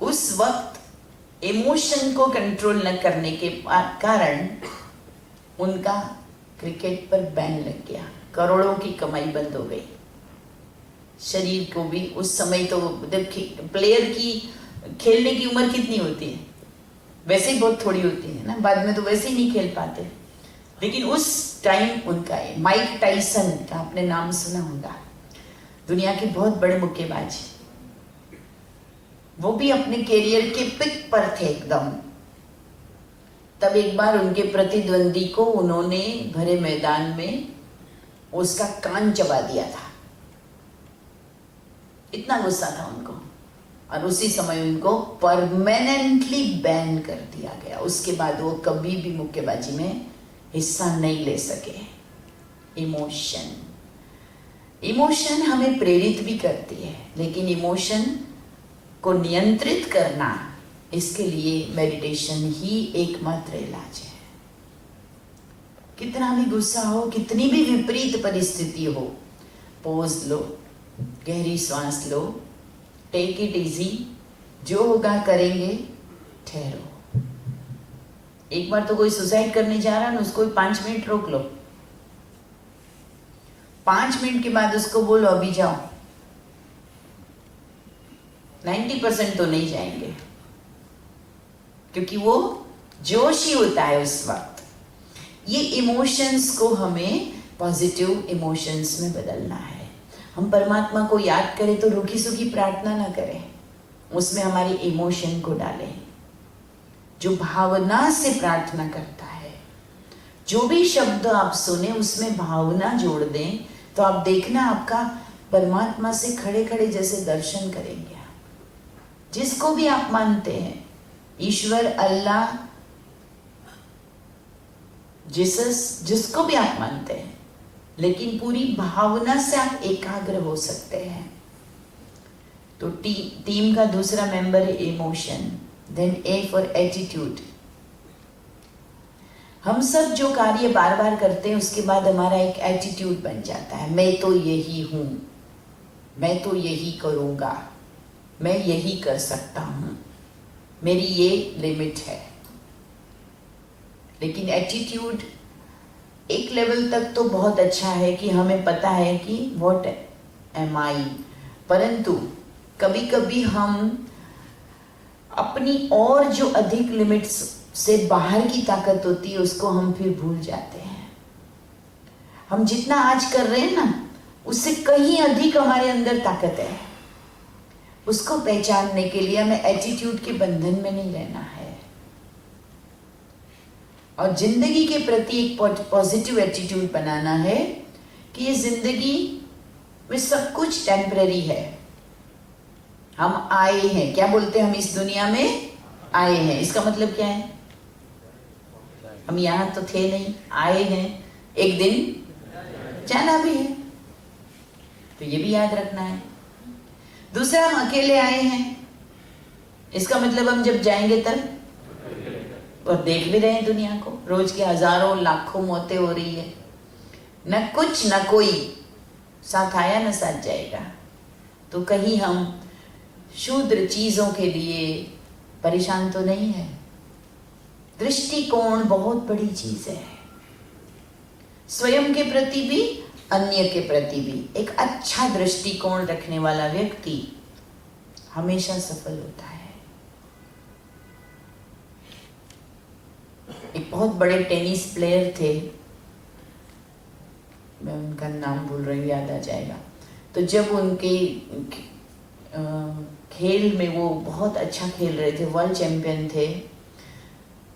उस वक्त इमोशन को कंट्रोल न करने के कारण उनका क्रिकेट पर बैन लग गया, करोड़ों की कमाई बंद हो गई। शरीर को भी उस समय तो प्लेयर की खेलने की उम्र कितनी होती है, वैसे ही बहुत थोड़ी होती है ना, बाद में तो वैसे ही नहीं खेल पाते, लेकिन उस टाइम उनका है। माइक टाइसन का आपने नाम सुना होगा, दुनिया के बहुत बड़े मुक्केबाज, वो भी अपने कैरियर के पिक पर थे एकदम। तब एक बार उनके प्रतिद्वंदी को उन्होंने भरे मैदान में उसका कान चबा दिया था, इतना गुस्सा था उनको, और उसी समय उनको परमानेंटली बैन कर दिया गया। उसके बाद वो कभी भी मुक्केबाजी में हिस्सा नहीं ले सके। इमोशन हमें प्रेरित भी करती है, लेकिन इमोशन को नियंत्रित करना, इसके लिए मेडिटेशन ही एकमात्र इलाज है। कितना भी गुस्सा हो, कितनी भी विपरीत परिस्थिति हो, पोज लो, गहरी सांस लो, टेक इट इजी, जो होगा करेंगे, ठहरो। एक बार तो कोई सुसाइड करने जा रहा है ना, उसको 5 मिनट रोक लो, 5 मिनट के बाद उसको बोलो अभी जाओ, 90% तो नहीं जाएंगे, क्योंकि वो जोश ही होता है उस वक्त। ये इमोशंस को हमें पॉजिटिव इमोशंस में बदलना है। हम परमात्मा को याद करें तो रूखी सूखी प्रार्थना ना करें, उसमें हमारी इमोशन को डालें। जो भावना से प्रार्थना करता है, जो भी शब्द आप सुने उसमें भावना जोड़ दें, तो आप देखना आपका परमात्मा से खड़े खड़े जैसे दर्शन करेंगे। जिसको भी आप मानते हैं, ईश्वर, अल्लाह, जीसस, जिसको भी आप मानते हैं, लेकिन पूरी भावना से आप एकाग्र हो सकते हैं। तो टीम का दूसरा मेंबर है emotion. Then A for attitude. हम सब जो कार्य बार बार करते हैं उसके बाद हमारा एक एटीट्यूड बन जाता है, मैं तो यही हूं, मैं तो यही करूंगा, मैं यही कर सकता हूं, मेरी ये लिमिट है। लेकिन एटीट्यूड एक लेवल तक तो बहुत अच्छा है कि हमें पता है कि व्हाट एम आई, परंतु कभी कभी हम अपनी और जो अधिक लिमिट्स से बाहर की ताकत होती है उसको हम फिर भूल जाते हैं। हम जितना आज कर रहे हैं ना, उससे कहीं अधिक हमारे अंदर ताकत है। उसको पहचानने के लिए हमें एटीट्यूड के बंधन में नहीं रहना है और जिंदगी के प्रति एक पॉजिटिव एटीट्यूड बनाना है कि ये जिंदगी में सब कुछ टेम्पररी है। हम आए हैं, क्या बोलते हैं, हम इस दुनिया में आए हैं, इसका मतलब क्या है? हम यहां तो थे नहीं, आए हैं, एक दिन जाना भी है, तो ये भी याद रखना है। दूसरा, हम अकेले आए हैं, इसका मतलब हम जब जाएंगे तब, और देख भी रहे हैं दुनिया को, रोज के हजारों लाखों मौतें हो रही है, न कुछ न कोई साथ आया न साथ जाएगा। तो कहीं हम शूद्र चीजों के लिए परेशान तो नहीं है। दृष्टिकोण बहुत बड़ी चीज है, स्वयं के प्रति भी अन्य के प्रति भी। एक अच्छा दृष्टिकोण रखने वाला व्यक्ति हमेशा सफल होता है। एक बहुत बड़े टेनिस प्लेयर थे, मैं उनका नाम भूल रही हूँ, याद आ जाएगा। तो जब उनके खेल में वो बहुत अच्छा खेल रहे थे, वर्ल्ड चैंपियन थे,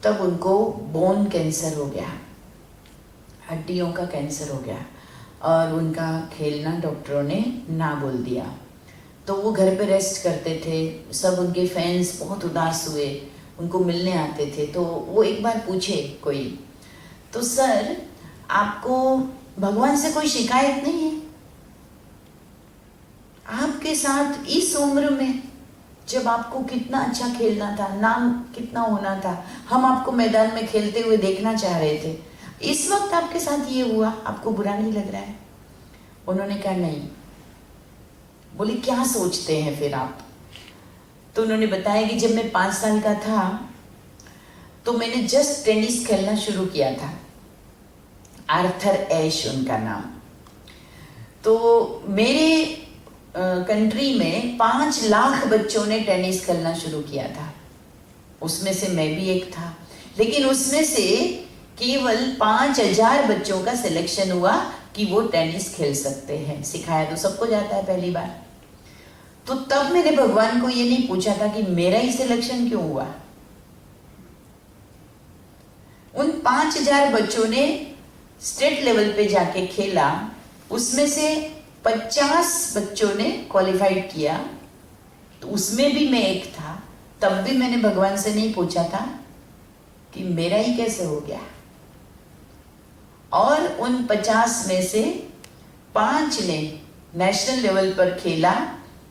तब उनको बोन कैंसर हो गया, हड्डियों का कैंसर हो गया और उनका खेलना डॉक्टरों ने ना बोल दिया। तो वो घर पे रेस्ट करते थे, सब उनके फैंस बहुत उदास हुए, उनको मिलने आते थे। तो वो एक बार पूछे कोई, तो सर आपको भगवान से कोई शिकायत नहीं है? आपके साथ इस उम्र में, जब आपको कितना अच्छा खेलना था, नाम कितना होना था, हम आपको मैदान में खेलते हुए देखना चाह रहे थे, इस वक्त आपके साथ ये हुआ, आपको बुरा नहीं लग रहा है? उन्होंने कहा नहीं। बोले क्या सोचते हैं फिर आप? तो उन्होंने बताया कि जब मैं 5 साल का था तो मैंने जस्ट टेनिस खेलना शुरू किया था, आर्थर एश उनका नाम। तो मेरे कंट्री में 5 लाख बच्चों ने टेनिस खेलना शुरू किया था, उसमें से मैं भी एक था। लेकिन उसमें से केवल 5000 बच्चों का सिलेक्शन हुआ कि वो टेनिस खेल सकते हैं। सिखाया तो सबको जाता है पहली बार। तो तब मैंने भगवान को ये नहीं पूछा था कि मेरा ही सिलेक्शन क्यों हुआ। उन 5000 बच्चों ने स्टेट लेवल पे जाके खेला, उसमें से 50 बच्चों ने क्वालिफाइड किया, तो उसमें भी मैं एक था। तब भी मैंने भगवान से नहीं पूछा था कि मेरा ही कैसे हो गया। और उन 50 में से 5 ने नेशनल लेवल पर खेला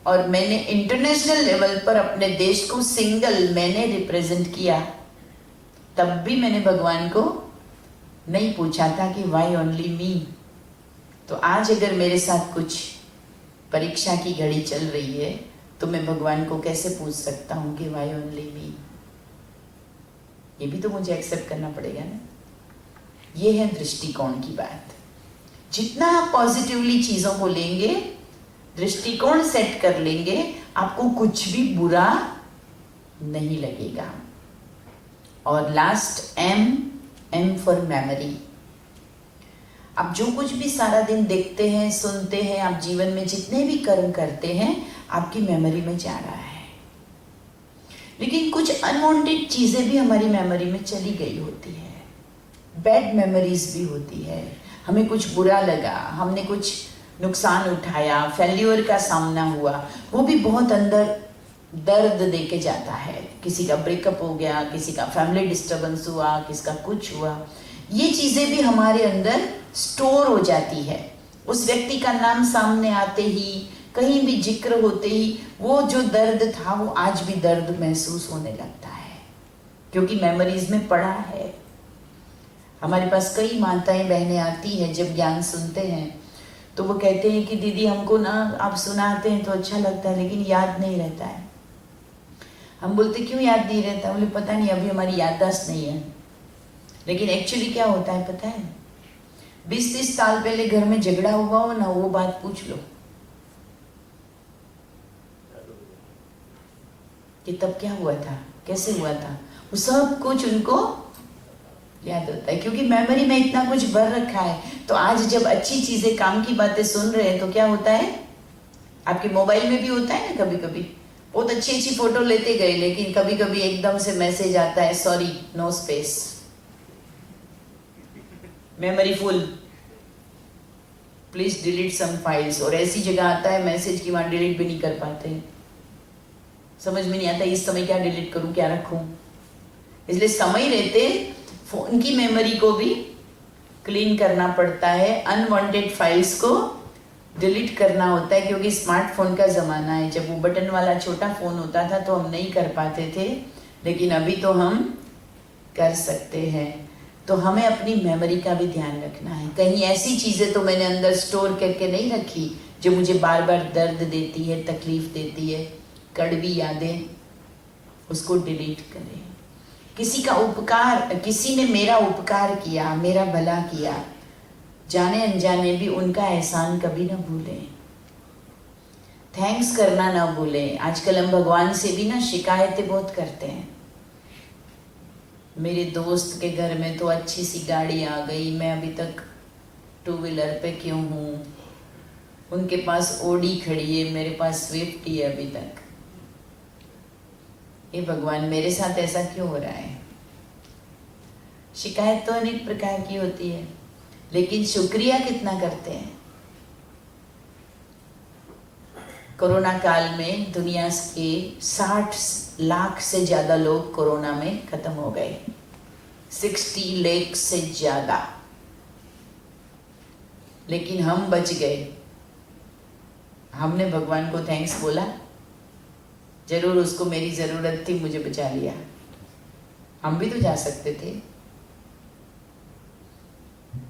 और मैंने इंटरनेशनल लेवल पर अपने देश को सिंगल मैंने रिप्रेजेंट किया। तब भी मैंने भगवान को नहीं पूछा था कि वाई ओनली मी। तो आज अगर मेरे साथ कुछ परीक्षा की घड़ी चल रही है तो मैं भगवान को कैसे पूछ सकता हूँ कि वाई ओनली मी? ये भी तो मुझे एक्सेप्ट करना पड़ेगा ना। ये है दृष्टिकोण की बात। जितना आप पॉजिटिवली चीजों को लेंगे, दृष्टिकोण सेट कर लेंगे, आपको कुछ भी बुरा नहीं लगेगा। और लास्ट एम फॉर मेमोरी। आप जो कुछ भी सारा दिन देखते हैं, सुनते हैं, आप जीवन में जितने भी कर्म करते हैं, आपकी मेमोरी में जा रहा है। लेकिन कुछ अनवांटेड चीजें भी हमारी मेमोरी में चली गई होती है, बैड मेमोरीज भी होती है। हमें कुछ बुरा लगा, हमने कुछ नुकसान उठाया, फेल्यूर का सामना हुआ, वो भी बहुत अंदर दर्द देके जाता है। किसी का ब्रेकअप हो गया, किसी का फैमिली डिस्टर्बेंस हुआ, किसी का कुछ हुआ, ये चीजें भी हमारे अंदर स्टोर हो जाती है। उस व्यक्ति का नाम सामने आते ही, कहीं भी जिक्र होते ही, वो जो दर्द था वो आज भी दर्द महसूस होने लगता है, क्योंकि मेमोरीज में पड़ा है। हमारे पास कई माताएं बहनें आती हैं, जब ज्ञान सुनते हैं तो वो कहते हैं कि दीदी हमको ना आप सुनाते हैं तो अच्छा लगता है, लेकिन याद नहीं रहता है। हम बोलते क्यों याद नहीं रहता? बोले पता नहीं, अभी हमारी याददाश्त नहीं है। लेकिन एक्चुअली क्या होता है पता है? 20-30 साल पहले घर में झगड़ा हुआ हो ना, वो बात पूछ लो कि तब क्या हुआ था, कैसे हुआ था, वो सब कुछ उनको याद होता है, क्योंकि मेमोरी में इतना कुछ भर रखा है। तो आज जब अच्छी चीजें, काम की बातें सुन रहे हैं तो क्या होता है, आपके मोबाइल में भी होता है ना, कभी कभी बहुत अच्छी अच्छी फोटो लेते गए, लेकिन कभी कभी एकदम से मैसेज आता है, sorry no space, memory full, please delete some files. और ऐसी जगह आता है मैसेज की वहां डिलीट भी नहीं कर पाते। समझ में नहीं आता इस समय क्या डिलीट करूं, क्या रखूं। इसलिए समय रहते फोन की मेमोरी को भी क्लीन करना पड़ता है, अनवांटेड फाइल्स को डिलीट करना होता है, क्योंकि स्मार्टफोन का ज़माना है। जब वो बटन वाला छोटा फ़ोन होता था तो हम नहीं कर पाते थे, लेकिन अभी तो हम कर सकते हैं। तो हमें अपनी मेमोरी का भी ध्यान रखना है। कहीं ऐसी चीज़ें तो मैंने अंदर स्टोर करके नहीं रखी जो मुझे बार बार दर्द देती है, तकलीफ देती है, कड़वी यादें, उसको डिलीट करें। किसी का उपकार, किसी ने मेरा उपकार किया, मेरा भला किया, जाने अनजाने भी उनका एहसान कभी ना भूलें, थैंक्स करना ना भूलें। आजकल हम भगवान से भी ना शिकायतें बहुत करते हैं। मेरे दोस्त के घर में तो अच्छी सी गाड़ी आ गई, मैं अभी तक 2 व्हीलर पे क्यों हूँ, उनके पास ओडी खड़ी है, मेरे पास स्विफ्ट ही है अभी तक। ये भगवान मेरे साथ ऐसा क्यों हो रहा है? शिकायत तो अनेक प्रकार की होती है, लेकिन शुक्रिया कितना करते हैं? कोरोना काल में दुनिया के 60 लाख से ज्यादा लोग कोरोना में खत्म हो गए, 60 लाख से ज्यादा, लेकिन हम बच गए। हमने भगवान को थैंक्स बोला, जरूर उसको मेरी जरूरत थी, मुझे बचा लिया। हम भी तो जा सकते थे।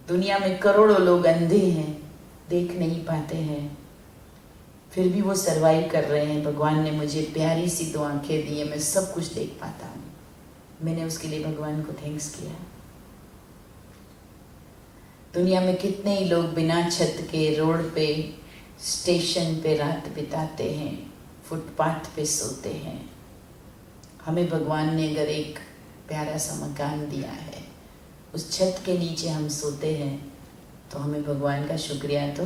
दुनिया में करोड़ों लोग अंधे हैं, देख नहीं पाते हैं, फिर भी वो सरवाइव कर रहे हैं। भगवान ने मुझे प्यारी सी 2 आंखें दी है, मैं सब कुछ देख पाता हूँ। मैंने उसके लिए भगवान को थैंक्स किया। दुनिया में कितने ही लोग बिना छत के रोड पे, स्टेशन पे रात बिताते हैं, फुटपाथ पे सोते हैं। हमें भगवान ने अगर एक प्यारा सा मकान दिया है, उस छत के नीचे हम सोते हैं, तो हमें भगवान का शुक्रिया तो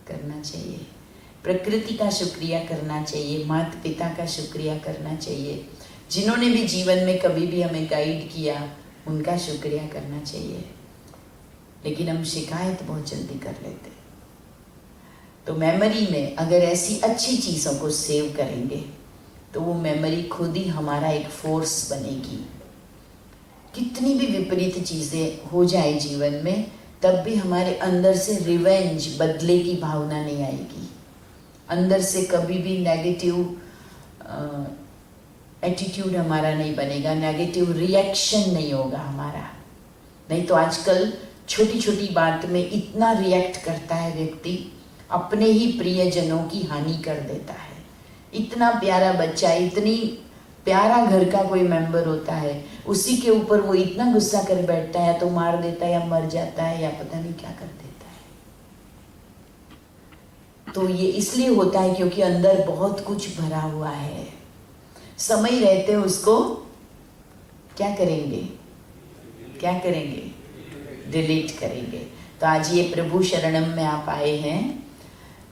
करना चाहिए, प्रकृति का शुक्रिया करना चाहिए, माता पिता का शुक्रिया करना चाहिए, जिन्होंने भी जीवन में कभी भी हमें गाइड किया उनका शुक्रिया करना चाहिए। लेकिन हम शिकायत बहुत जल्दी कर लेते। तो मेमोरी में अगर ऐसी अच्छी चीज़ों को सेव करेंगे तो वो मेमोरी खुद ही हमारा एक फोर्स बनेगी। कितनी भी विपरीत चीज़ें हो जाए जीवन में, तब भी हमारे अंदर से रिवेंज, बदले की भावना नहीं आएगी। अंदर से कभी भी नेगेटिव एटीट्यूड हमारा नहीं बनेगा, नेगेटिव रिएक्शन नहीं होगा हमारा। नहीं तो आजकल छोटी छोटी बात में इतना रिएक्ट करता है व्यक्ति, अपने ही प्रियजनों की हानि कर देता है। इतना प्यारा बच्चा, इतनी प्यारा घर का कोई मेंबर होता है, उसी के ऊपर वो इतना गुस्सा कर बैठता है, तो मार देता है या मर जाता है या पता नहीं क्या कर देता है। तो ये इसलिए होता है क्योंकि अंदर बहुत कुछ भरा हुआ है। समय रहते उसको क्या करेंगे, क्या करेंगे? डिलीट करेंगे। तो आज ये प्रभु शरणम में आप आए हैं,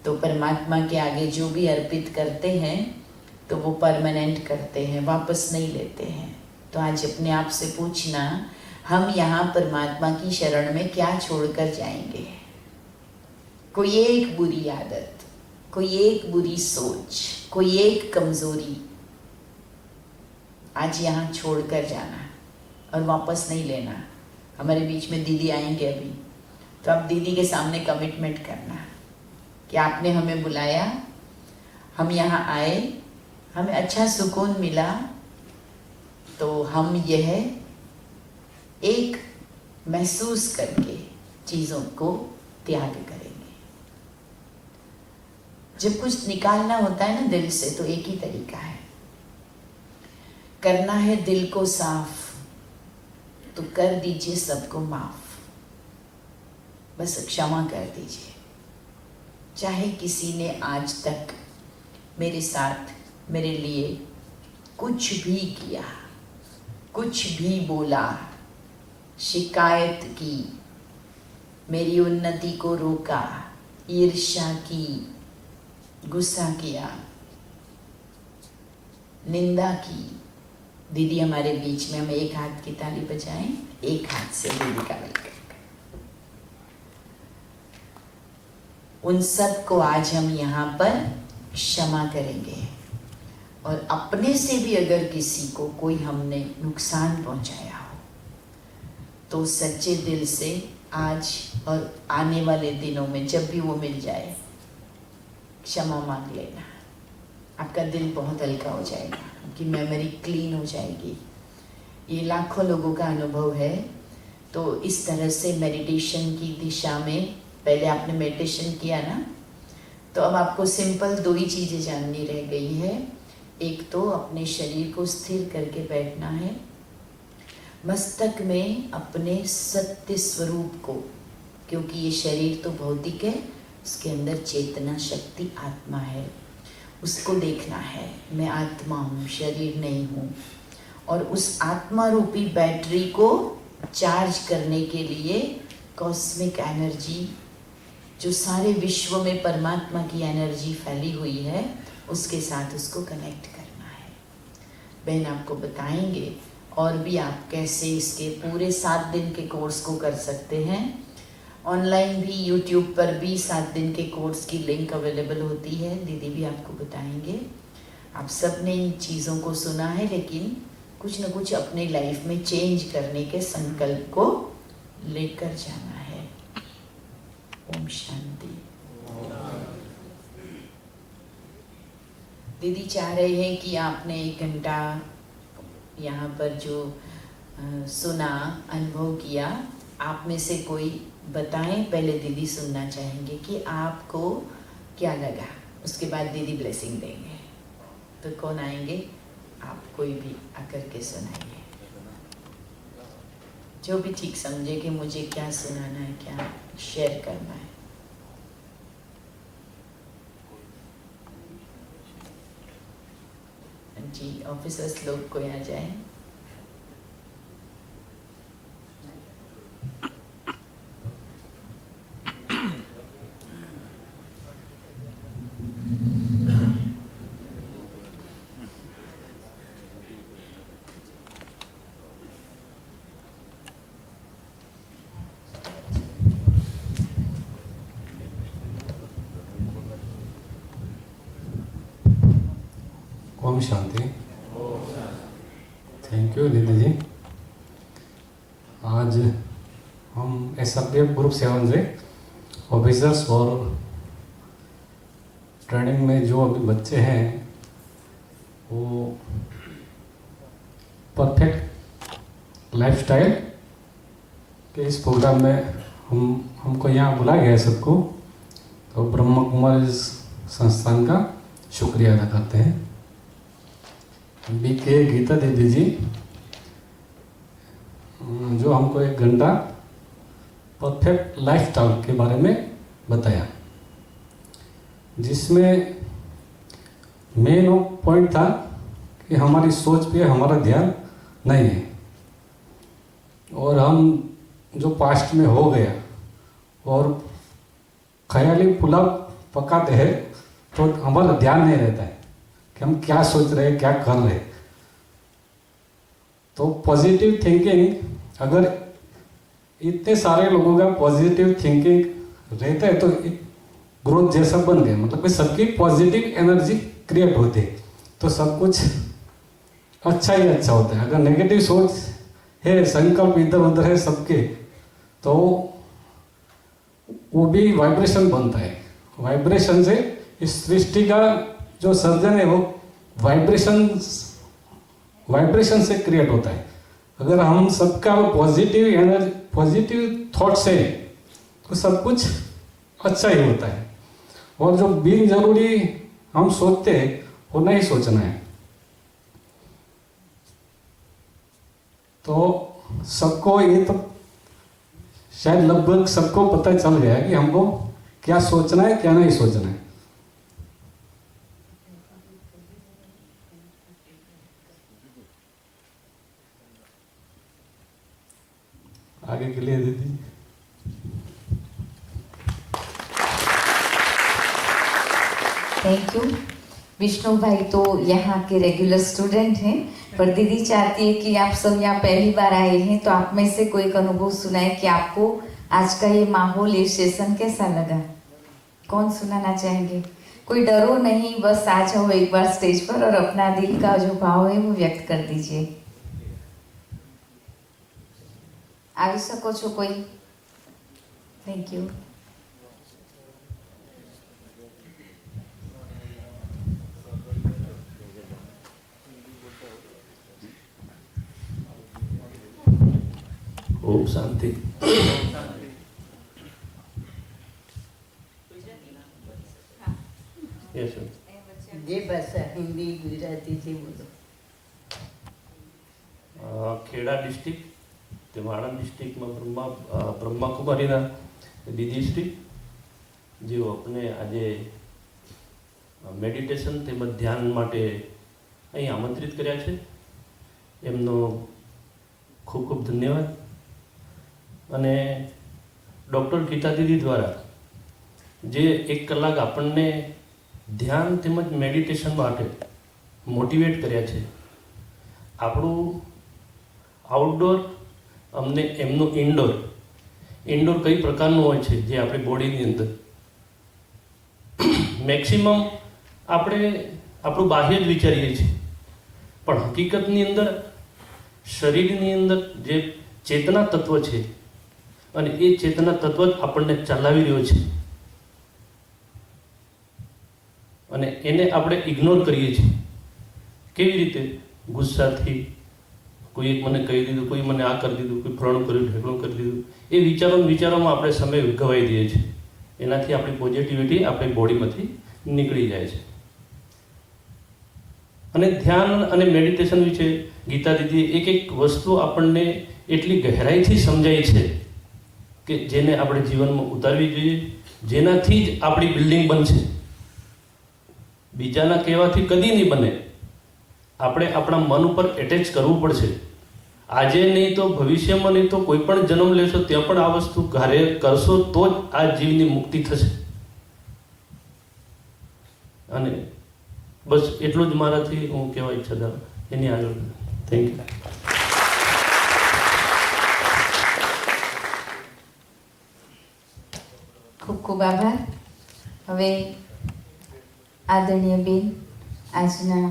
तो परमात्मा के आगे जो भी अर्पित करते हैं तो वो परमानेंट करते हैं, वापस नहीं लेते हैं। तो आज अपने आप से पूछना, हम यहाँ परमात्मा की शरण में क्या छोड़कर जाएंगे? कोई एक बुरी आदत, कोई एक बुरी सोच, कोई एक कमजोरी आज यहाँ छोड़कर जाना और वापस नहीं लेना। हमारे बीच में दीदी आएंगे अभी, तो आप दीदी के सामने कमिटमेंट करना कि आपने हमें बुलाया, हम यहाँ आए, हमें अच्छा सुकून मिला, तो हम यह एक महसूस करके चीज़ों को त्याग करेंगे। जब कुछ निकालना होता है ना दिल से, तो एक ही तरीका है, करना है दिल को साफ, तो कर दीजिए सबको माफ, बस क्षमा कर दीजिए। चाहे किसी ने आज तक मेरे साथ मेरे लिए कुछ भी किया, कुछ भी बोला, शिकायत की, मेरी उन्नति को रोका, ईर्ष्या की, गुस्सा किया, निंदा की। दीदी हमारे बीच में, हम एक हाथ की ताली बजाएं, एक हाथ से दीदी का वेलकम। उन सब को आज हम यहाँ पर क्षमा करेंगे, और अपने से भी अगर किसी को कोई हमने नुकसान पहुंचाया हो, तो सच्चे दिल से आज और आने वाले दिनों में जब भी वो मिल जाए, क्षमा मांग लेना। आपका दिल बहुत हल्का हो जाएगा, आपकी मेमोरी क्लीन हो जाएगी। ये लाखों लोगों का अनुभव है। तो इस तरह से मेडिटेशन की दिशा में, पहले आपने मेडिटेशन किया ना, तो अब आपको सिंपल 2 ही चीज़ें जाननी रह गई है। एक तो अपने शरीर को स्थिर करके बैठना है, मस्तक में अपने सत्य स्वरूप को, क्योंकि ये शरीर तो भौतिक है, उसके अंदर चेतना शक्ति आत्मा है, उसको देखना है। मैं आत्मा हूँ, शरीर नहीं हूँ। और उस आत्मा रूपी बैटरी को चार्ज करने के लिए कॉस्मिक एनर्जी, जो सारे विश्व में परमात्मा की एनर्जी फैली हुई है, उसके साथ उसको कनेक्ट करना है। बहन आपको बताएंगे, और भी आप कैसे इसके पूरे 7 दिन के कोर्स को कर सकते हैं। ऑनलाइन भी यूट्यूब पर भी 7 दिन के कोर्स की लिंक अवेलेबल होती है, दीदी भी आपको बताएंगे। आप सब ने इन चीज़ों को सुना है, लेकिन कुछ न कुछ अपने लाइफ में चेंज करने के संकल्प को लेकर जाना है। ओम शांति। दीदी चाह रहे हैं कि आपने 1 घंटा यहाँ पर जो सुना, अनुभव किया, आप में से कोई बताएं। पहले दीदी सुनना चाहेंगे कि आपको क्या लगा, उसके बाद दीदी ब्लेसिंग देंगे। तो कौन आएंगे? आप कोई भी आकर के सुनाइए, जो भी ठीक समझे कि मुझे क्या सुनाना है, क्या शेयर करना है। जी, ऑफिसर्स लोग कोई आ जाए। ओम शांति। थैंक यू दीदी जी। आज हम SRPF ग्रुप 7 से ऑफिसर्स और ट्रेनिंग में जो अभी बच्चे हैं, वो परफेक्ट लाइफस्टाइल के इस प्रोग्राम में हमको यहाँ बुलाया गया है सबको। तो ब्रह्म कुमारी संस्थान का शुक्रिया अदा करते हैं। BK गीता दीदी जी, जो हमको 1 घंटा परफेक्ट लाइफस्टाइल के बारे में बताया, जिसमें मेन पॉइंट था कि हमारी सोच पे हमारा ध्यान नहीं है, और हम जो पास्ट में हो गया और ख्याली पुलाव पकाते हैं, तो हमारा ध्यान नहीं रहता है कि हम क्या सोच रहे हैं, क्या कर रहे हैं। तो पॉजिटिव थिंकिंग, अगर इतने सारे लोगों का पॉजिटिव थिंकिंग रहता है, तो एक ग्रोथ जैसा बन गया, मतलब कि सबकी पॉजिटिव एनर्जी क्रिएट होती है, तो सब कुछ अच्छा ही अच्छा होता है। अगर नेगेटिव सोच है, संकल्प इधर उधर है सबके, तो वो भी वाइब्रेशन बनता है। वाइब्रेशन से इस सृष्टि का जो सर्जन है वो वाइब्रेशन से क्रिएट होता है। अगर हम सबका पॉजिटिव एनर्जी, पॉजिटिव थॉट से तो सब कुछ अच्छा ही होता है। और जो बिन जरूरी हम सोचते हैं वो नहीं सोचना है। तो सबको ये तो शायद लगभग सबको पता चल गया है कि हमको क्या सोचना है क्या नहीं सोचना है। आगे के लिए दीदी। Thank you. विष्णु भाई तो यहाँ के रेगुलर स्टूडेंट हैं, पर दीदी चाहती है कि आप सब यहाँ पहली बार आए हैं तो आप में से कोई एक अनुभव सुनाए कि आपको आज का ये माहौल, ये सेशन कैसा लगा। कौन सुनाना चाहेंगे? कोई डरो नहीं, बस आ जाओ एक बार स्टेज पर और अपना दिल का जो भाव है वो व्यक्त कर दीजिए। આવી શકો છો કોઈ? Thank you. Om Shanti. Yes sir. જે ભાષા હિન્દી ગુજરાતી છે બોલો। ખેડા ડિસ્ટ્રિક્ટ તેમાં આણંદ ડિસ્ટ્રિક્ટમાં બ્રહ્માકુમારીના દીદીશ્રી જેઓ આપણે આજે મેડિટેશન તેમજ ધ્યાન માટે અહીં આમંત્રિત કર્યા છે, એમનો ખૂબ ખૂબ ધન્યવાદ। અને ડૉક્ટર ગીતા દીદી દ્વારા જે 1 કલાક આપણને ધ્યાન તેમજ મેડિટેશન માટે મોટિવેટ કર્યા છે, આપણું આઉટડોર અમને એમનું ઇન્ડોર કઈ પ્રકારનું હોય છે જે આપણી બોડીની અંદર મેક્સિમમ આપણે આપણું બાહ્ય જ વિચારીએ છીએ, પણ હકીકતની અંદર શરીરની અંદર જે ચેતના તત્વ છે અને એ ચેતના તત્વ જ આપણને ચલાવી રહ્યો છે અને એને આપણે ઇગ્નોર કરીએ છીએ। કેવી રીતે? ગુસ્સાથી કોઈ એક મને કહી દીધું, કોઈ મને આ કરી દીધું, કોઈ ફલાણું કર્યું, ઢેકણું કરી દીધું, એ વિચારોમાં આપણે સમય ગવાઈ દઈએ છીએ। એનાથી આપણી પોઝિટિવિટી આપણી બોડીમાંથી નીકળી જાય છે। અને ધ્યાન અને મેડિટેશન વિશે ગીતા દીદીએ એક વસ્તુ આપણને એટલી ગહેરાઈથી સમજાઈ છે કે જેને આપણે જીવનમાં ઉતારવી જોઈએ, જેનાથી જ આપણી બિલ્ડિંગ બનશે। બીજાના કહેવાથી કદી નહીં બને। આપણે આપણા મન ઉપર એટેચ કરવું પડશે। આજે નહીં તો ભવિષ્યમાં, નહીં તો કોઈ પણ જન્મ લેશો ત્યાં પણ આ વસ્તુ કાર્ય કરશો તો જ આ જીવની મુક્તિ થશે। અને બસ એટલું જ મારાથી હું કહેવા ઈચ્છા ધરાવું, એની આગળ। Thank you. ખૂબ ખૂબ આભાર। હવે આદરણીય બેન આજના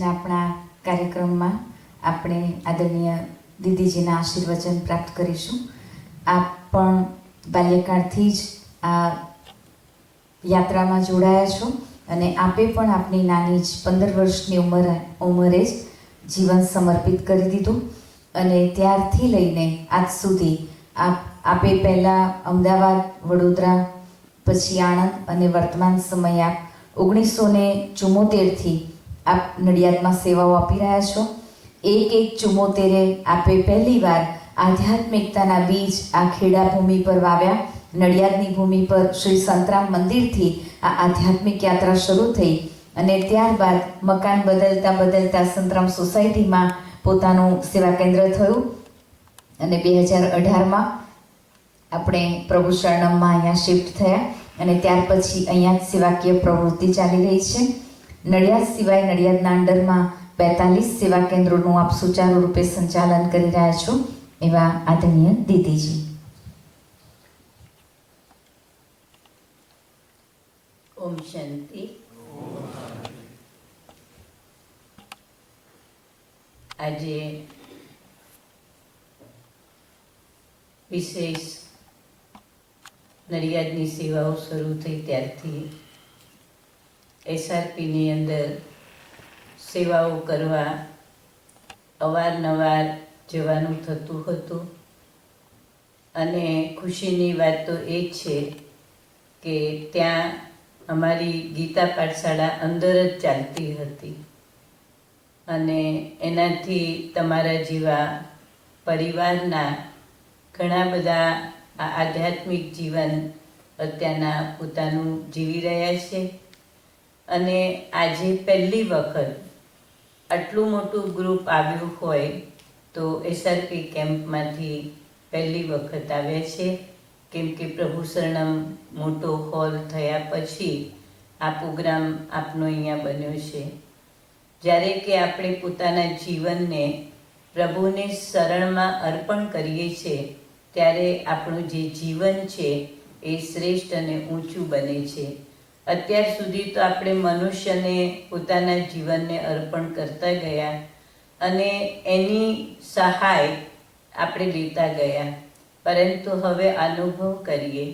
આપણા કાર્યક્રમમાં આપણે આદરણીય દીદીજીના આશીર્વચન પ્રાપ્ત કરીશું। આપ પણ બાલ્યકાળથી જ આ યાત્રામાં જોડાયા છો અને આપે પણ આપની નાની જ 15 વર્ષની ઉંમરે જ જીવન સમર્પિત કરી દીધું અને ત્યારથી લઈને આજ સુધી આપે પહેલાં અમદાવાદ, વડોદરા, પછી આણંદ અને વર્તમાન સમયે આપ 1974થી આપ નડિયાદમાં સેવાઓ આપી રહ્યા છો। 1/1/74 આપે પહેલીવાર આધ્યાત્મિકતાના બીજ આ ખેડા ભૂમિ પર વાવ્યા। નડિયાદની ભૂમિ પર શ્રી સંતરામ મંદિરથી આ આધ્યાત્મિક યાત્રા શરૂ થઈ અને ત્યારબાદ મકાન બદલતા સંતરામ સોસાયટીમાં પોતાનું સેવા કેન્દ્ર થયું અને 2018માં આપણે પ્રભુ શરણમમાં અહીંયા શિફ્ટ થયા અને ત્યાર પછી અહીંયા જ સેવાકીય પ્રવૃત્તિ ચાલી રહી છે। નડિયાદ સિવાય નડિયાદના અંડરમાં 42 સેવા કેન્દ્રોનું આપ સુચારુ રૂપે સંચાલન કરી રહ્યા છો એવા આદરણીય દીદીજી। ઓમ શાંતિ। આજે વિશેષ નડિયાદની સેવાઓ શરૂ થઈ ત્યારથી એસઆરપીની અંદર સેવાઓ કરવા અવારનવાર જવાનું થતું હતું અને ખુશીની વાત તો એ જ છે કે ત્યાં અમારી ગીતા પાઠશાળા અંદર જ ચાલતી હતી અને એનાથી તમારા જેવા પરિવારના ઘણા બધા આધ્યાત્મિક જીવન અત્યારના પોતાનું જીવી રહ્યા છે અને આજે પહેલી વખત આટલું મોટું ગ્રુપ આવ્યું હોય તો એસઆરપી કેમ્પમાંથી પહેલી વખત આવ્યા છે, કેમ કે પ્રભુ શરણમ મોટો હોલ થયા પછી આ પ્રોગ્રામ આપનો અહીંયા બન્યો છે. જ્યારે કે આપણે પોતાના જીવનને પ્રભુને શરણમાં અર્પણ કરીએ છીએ ત્યારે આપણું જે જીવન છે એ શ્રેષ્ઠ અને ઊંચું બને છે. અત્યાર સુધી તો આપણે મનુષ્યને પોતાના જીવનને અર્પણ કરતા ગયા અને એની સહાય આપણે લેતા ગયા, પરંતુ હવે અનુભવ કરીએ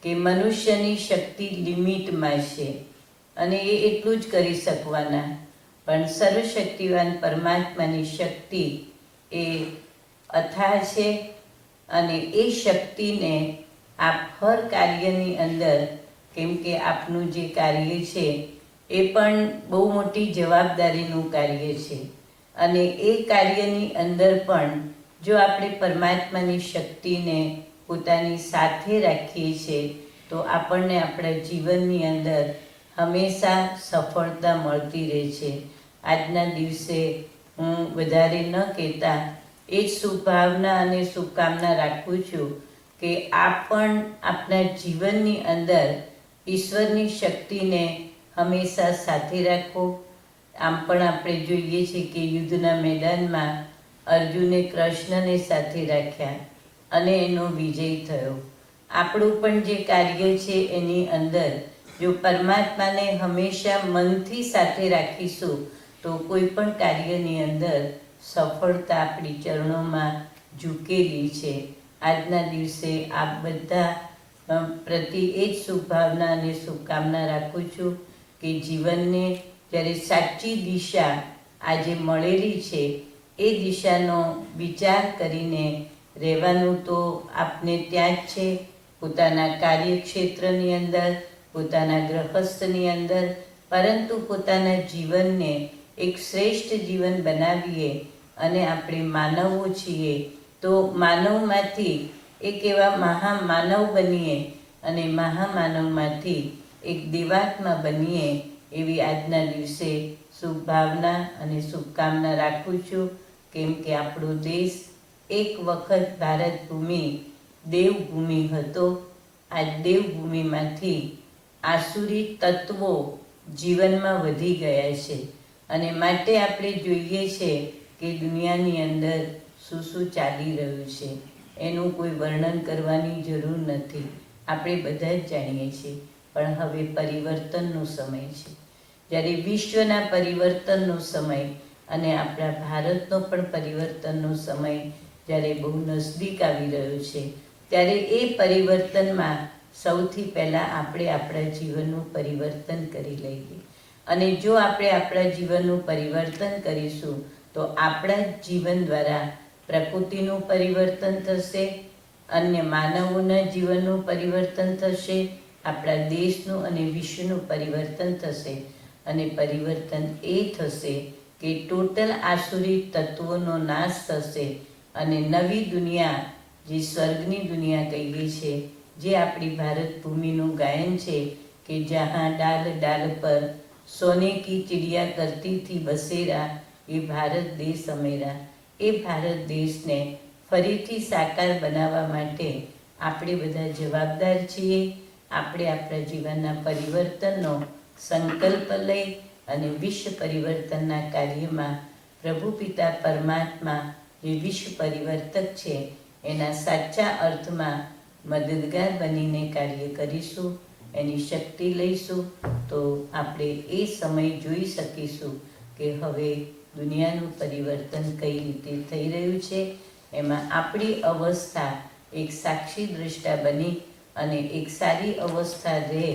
કે મનુષ્યની શક્તિ લિમિટમાં છે અને એ એટલું જ કરી શકવાના, પણ સર્વશક્તિવાન પરમાત્માની શક્તિ એ અથાગ છે અને એ શક્તિને આપ હર કાર્યની અંદર, કેમ કે આપનું જે કાર્ય છે એ પણ બહુ મોટી જવાબદારીનું કાર્ય છે અને એ કાર્યની અંદર પણ જો આપણે પરમાત્માની શક્તિને પોતાની સાથે રાખીએ છીએ તો આપણને આપણા જીવનની અંદર હંમેશા સફળતા મળતી રહે છે. આજના દિવસે હું વધારે ન કહેતા એ જ શુભભાવના અને શુભકામના રાખું છું કે આપ પણ આપણા જીવનની અંદર ઈશ્વરની શક્તિને હંમેશા સાથે રાખો. આમ પણ આપણે જોઈએ છીએ કે યુદ્ધના મેદાનમાં અર્જુને કૃષ્ણને સાથે રાખ્યા અને એનો વિજય થયો. આપણું પણ જે કાર્ય છે એની અંદર જો પરમાત્માને હંમેશા મનથી સાથે રાખીશું તો કોઈ પણ કાર્યની અંદર સફળતા આપણી ચરણોમાં ઝૂકેલી છે. આજના દિવસે આપ બધા પ્રતિ એ જ શુભભાવના અને શુભકામના રાખું છું કે જીવનને જ્યારે સાચી દિશા આજે મળેલી છે એ દિશાનો વિચાર કરીને રહેવાનું તો આપને ત્યાં જ છે, પોતાના કાર્યક્ષેત્રની અંદર, પોતાના ગૃહસ્થની અંદર, પરંતુ પોતાના જીવનને એક શ્રેષ્ઠ જીવન બનાવીએ અને આપણે માનવો છીએ તો માનવમાંથી એક એવા મહામાનવ બનીએ અને મહામાનવમાંથી એક દેવાત્મા બનીએ એવી આજના દિવસે શુભભાવના અને શુભકામના રાખું છું. કેમ કે આપણો દેશ એક વખત ભારત ભૂમિ દેવભૂમિ હતો. આ દેવભૂમિમાંથી આસુરી તત્વો જીવનમાં વધી ગયા છે અને માટે આપણે જોઈએ છે કે દુનિયાની અંદર શું શું ચાલી રહ્યું છે એનું કોઈ વર્ણન કરવાની જરૂર નથી, આપણે બધા જ જાણીએ છીએ. પણ હવે પરિવર્તનનો સમય છે. જ્યારે વિશ્વના પરિવર્તનનો સમય અને આપણા ભારતનો પણ પરિવર્તનનો સમય જ્યારે બહુ નજદીક આવી રહ્યો છે ત્યારે એ પરિવર્તનમાં સૌથી પહેલાં આપણે આપણા જીવનનું પરિવર્તન કરી લઈએ અને જો આપણે આપણા જીવનનું પરિવર્તન કરીશું તો આપણા જીવન દ્વારા પ્રકૃતિનું પરિવર્તન થશે, અન્ય માનવોના જીવનનું પરિવર્તન થશે, આપણા દેશનું અને વિશ્વનું પરિવર્તન થશે અને પરિવર્તન એ થશે કે ટોટલ આસુરી તત્વોનો નાશ થશે અને નવી દુનિયા, જે સ્વર્ગની દુનિયા કહીએ છીએ, જે આપણી ભારત ભૂમિનું ગાયન છે કે જહાં ડાલ ડાલ પર સોને કી ચિડિયા કરતી થી બસેરા, એ ભારત દેશ અમેરા. એ ભારત દેશને ફરીથી સાકાર બનાવવા માટે આપણે બધા જવાબદાર છીએ. આપણે આપણા જીવનના પરિવર્તનનો સંકલ્પ લઈ અને વિશ્વ પરિવર્તનના કાર્યમાં પ્રભુ પિતા પરમાત્મા જે વિશ્વ પરિવર્તક છે એના સાચા અર્થમાં મદદગાર બનીને કાર્ય કરીશું, એની શક્તિ લઈશું તો આપણે એ સમય જોઈ શકીશું કે હવે દુનિયાનું પરિવર્તન કઈ રીતે થઈ રહ્યું છે, એમાં આપણી અવસ્થા એક સાક્ષી દ્રષ્ટા બની અને એક સારી અવસ્થા રહે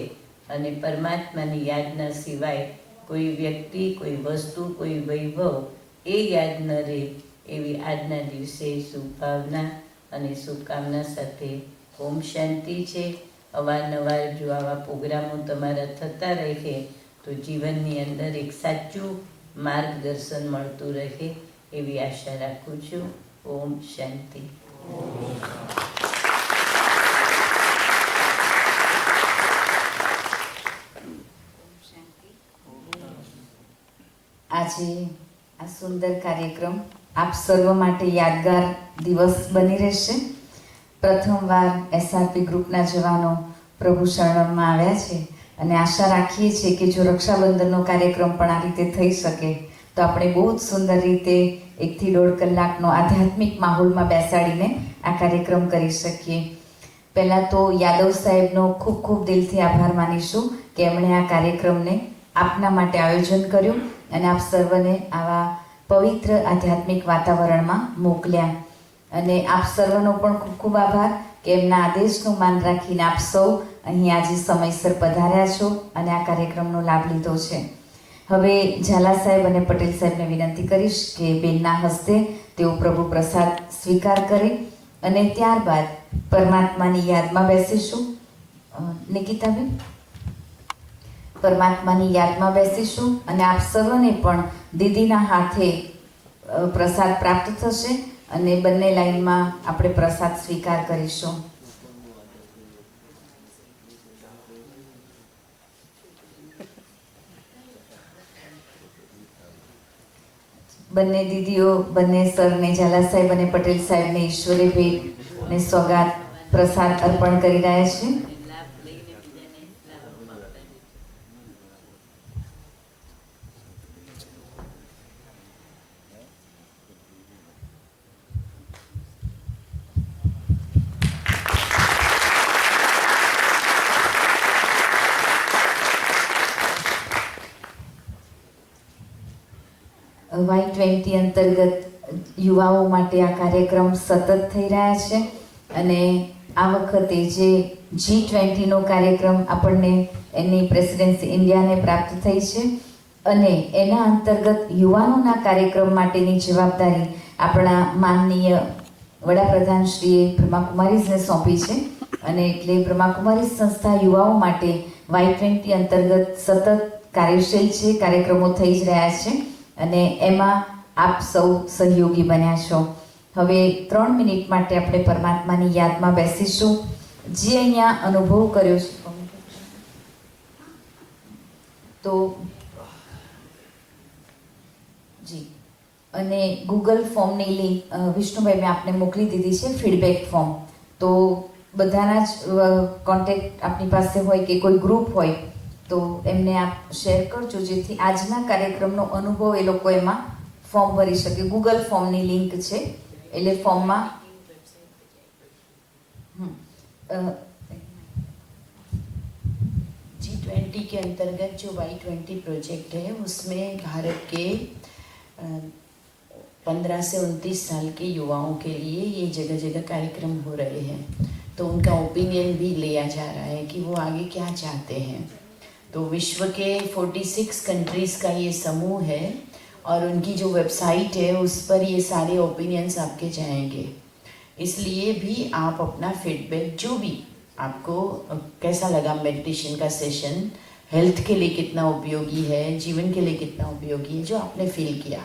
અને પરમાત્માની યાદના સિવાય કોઈ વ્યક્તિ, કોઈ વસ્તુ, કોઈ વૈભવ એ યાદ ન રહે એવી આજના દિવસે શુભભાવના અને શુભકામના સાથે ઓમ શાંતિ છે. અવારનવાર જો આવા પ્રોગ્રામો તમારા થતા રહે તો જીવનની અંદર એક સાચું માર્ગદર્શન મળતું રહે એવી આશા રાખું છું. ઓમ શાંતિ. આજે આ સુંદર કાર્યક્રમ આપ સર્વ માટે યાદગાર દિવસ બની રહેશે. પ્રથમવાર એસઆરપી ગ્રુપના જવાનો પ્રભુ શરણમાં આવ્યા છે અને આશા રાખીએ છીએ કે જો રક્ષાબંધનનો કાર્યક્રમ પણ આ રીતે થઈ શકે તો આપણે બહુ જ સુંદર રીતે 1 થી 1.5 કલાકનો આધ્યાત્મિક માહોલમાં બેસાડીને આ કાર્યક્રમ કરી શકીએ. પહેલાં તો યાદવ સાહેબનો ખૂબ ખૂબ દિલથી આભાર માનીશું કે એમણે આ કાર્યક્રમને આપના માટે આયોજન કર્યું અને આપ સર્વને આવા પવિત્ર આધ્યાત્મિક વાતાવરણમાં મોકલ્યા. અને આપ સર્વનો પણ ખૂબ ખૂબ આભાર કે એમના આદેશનું માન રાખીને આપ સૌ અહીં આજે સમયસર પધાર્યા છો અને આ કાર્યક્રમનો લાભ લીધો છે. હવે ઝાલા સાહેબ અને પટેલ સાહેબને વિનંતી કરીશ કે બેનના હસ્તે તેઓ પ્રભુ પ્રસાદ સ્વીકાર કરે અને ત્યારબાદ પરમાત્માની યાદમાં બેસીશું. નિકિતાબેન, પરમાત્માની યાદમાં બેસીશું અને આપ સર્વને પણ દીદીના હાથે પ્રસાદ પ્રાપ્ત થશે અને બંને લાઈનમાં આપણે પ્રસાદ સ્વીકાર કરીશું. બંને દીદીઓ, બંને સરને, ઝાલા સાહેબ અને પટેલ સાહેબને ઈશ્વરી ભેટ અને સોગાત પ્રસાદ અર્પણ કરી રહ્યા છે. Y20 અંતર્ગત યુવાઓ માટે આ કાર્યક્રમ સતત થઈ રહ્યા છે અને આ વખતે જે G20નો કાર્યક્રમ આપણને એની પ્રેસિડેન્સી ઇન્ડિયાને પ્રાપ્ત થઈ છે અને એના અંતર્ગત યુવાનોના કાર્યક્રમ માટેની જવાબદારી આપણા માનનીય વડાપ્રધાનશ્રીએ બ્રહ્માકુમારીઝને સોંપી છે અને એટલે બ્રહ્માકુમારીઝ સંસ્થા યુવાઓ માટે Y20 અંતર્ગત સતત કાર્યશીલ છે, કાર્યક્રમો થઈ જ રહ્યા છે અને એમાં આપ સૌ સહયોગી બન્યા છો. હવે 3 મિનિટ માટે આપણે પરમાત્માની યાદમાં બેસીશું. જે અહીંયા અનુભવ કર્યો છે તો જી, અને ગૂગલ ફોર્મની લિંક વિષ્ણુભાઈ મેં આપને મોકલી દીધી છે, ફીડબેક ફોર્મ. તો બધાના જ કોન્ટેક્ટ આપની પાસે હોય કે કોઈ ગ્રુપ હોય તો એમને આપ શેર કરજો જેથી આજના કાર્યક્રમનો અનુભવ એ લોકો એમાં ફોર્મ ભરી શકે. ગૂગલ ફોર્મની લિંક છે એટલે ફોર્મમાં G20 के अंतर्गत जो Y20 प्रोजेक्ट है उसमें भारत के 15 से 29 साल के युवाओं के लिए ये जगह जगह कार्यक्रम हो रहे हैं. तो उनका ओपिनियन भी लिया जा रहा है कि वो आगे क्या चाहते हैं. तो विश्व के 46 कंट्रीज़ का ये समूह है और उनकी जो वेबसाइट है उस पर ये सारे ओपिनियंस आपके जाएंगे. इसलिए भी आप अपना फीडबैक जो भी आपको कैसा लगा, मेडिटेशन का सेशन हेल्थ के लिए कितना उपयोगी है, जीवन के लिए कितना उपयोगी है, जो आपने फील किया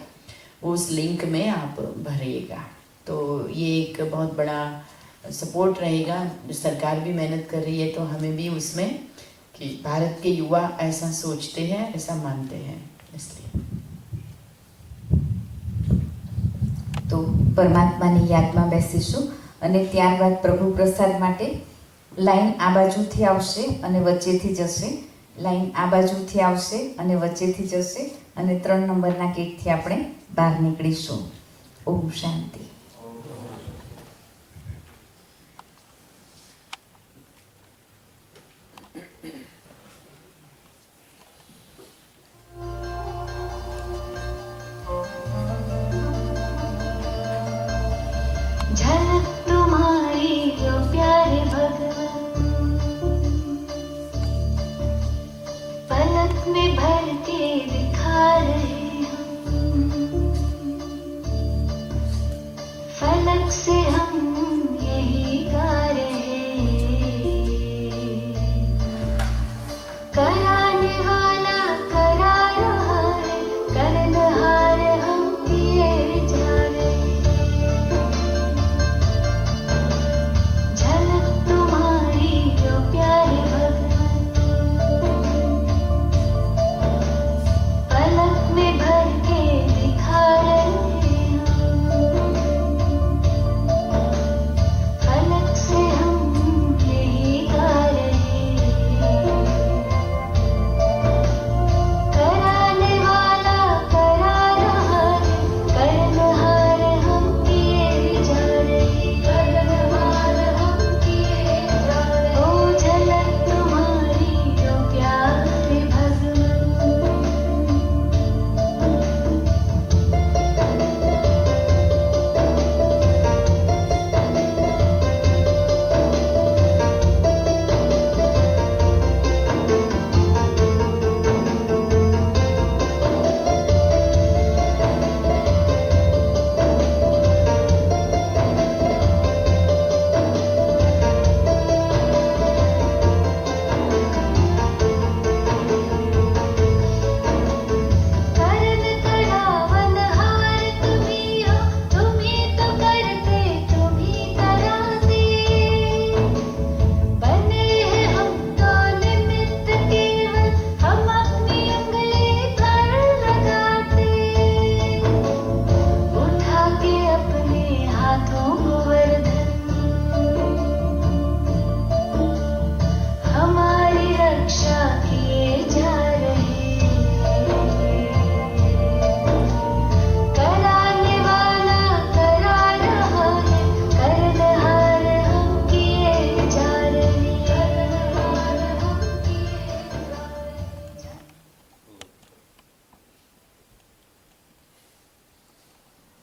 वो उस लिंक में आप भरिएगा. तो ये एक बहुत बड़ा सपोर्ट रहेगा. सरकार भी मेहनत कर रही है तो हमें भी उसमें कि भारत के युवा ऐसा सोचते हैं, ऐसा मानते हैं, इसलिए તો પરમાત્માની યાદમાં બેસીશું અને ત્યારબાદ પ્રભુ પ્રસાદ માટે લાઈન આ બાજુથી આવશે અને વચ્ચેથી જશે. લાઈન આ બાજુથી આવશે અને વચ્ચેથી જશે અને 3 નંબરના ગેટથી આપણે બહાર નીકળીશું. ઓમ શાંતિ. झलक तुम्हारी जो प्यारे भगवन, पलक में भर के दिखा रहे हम। फलक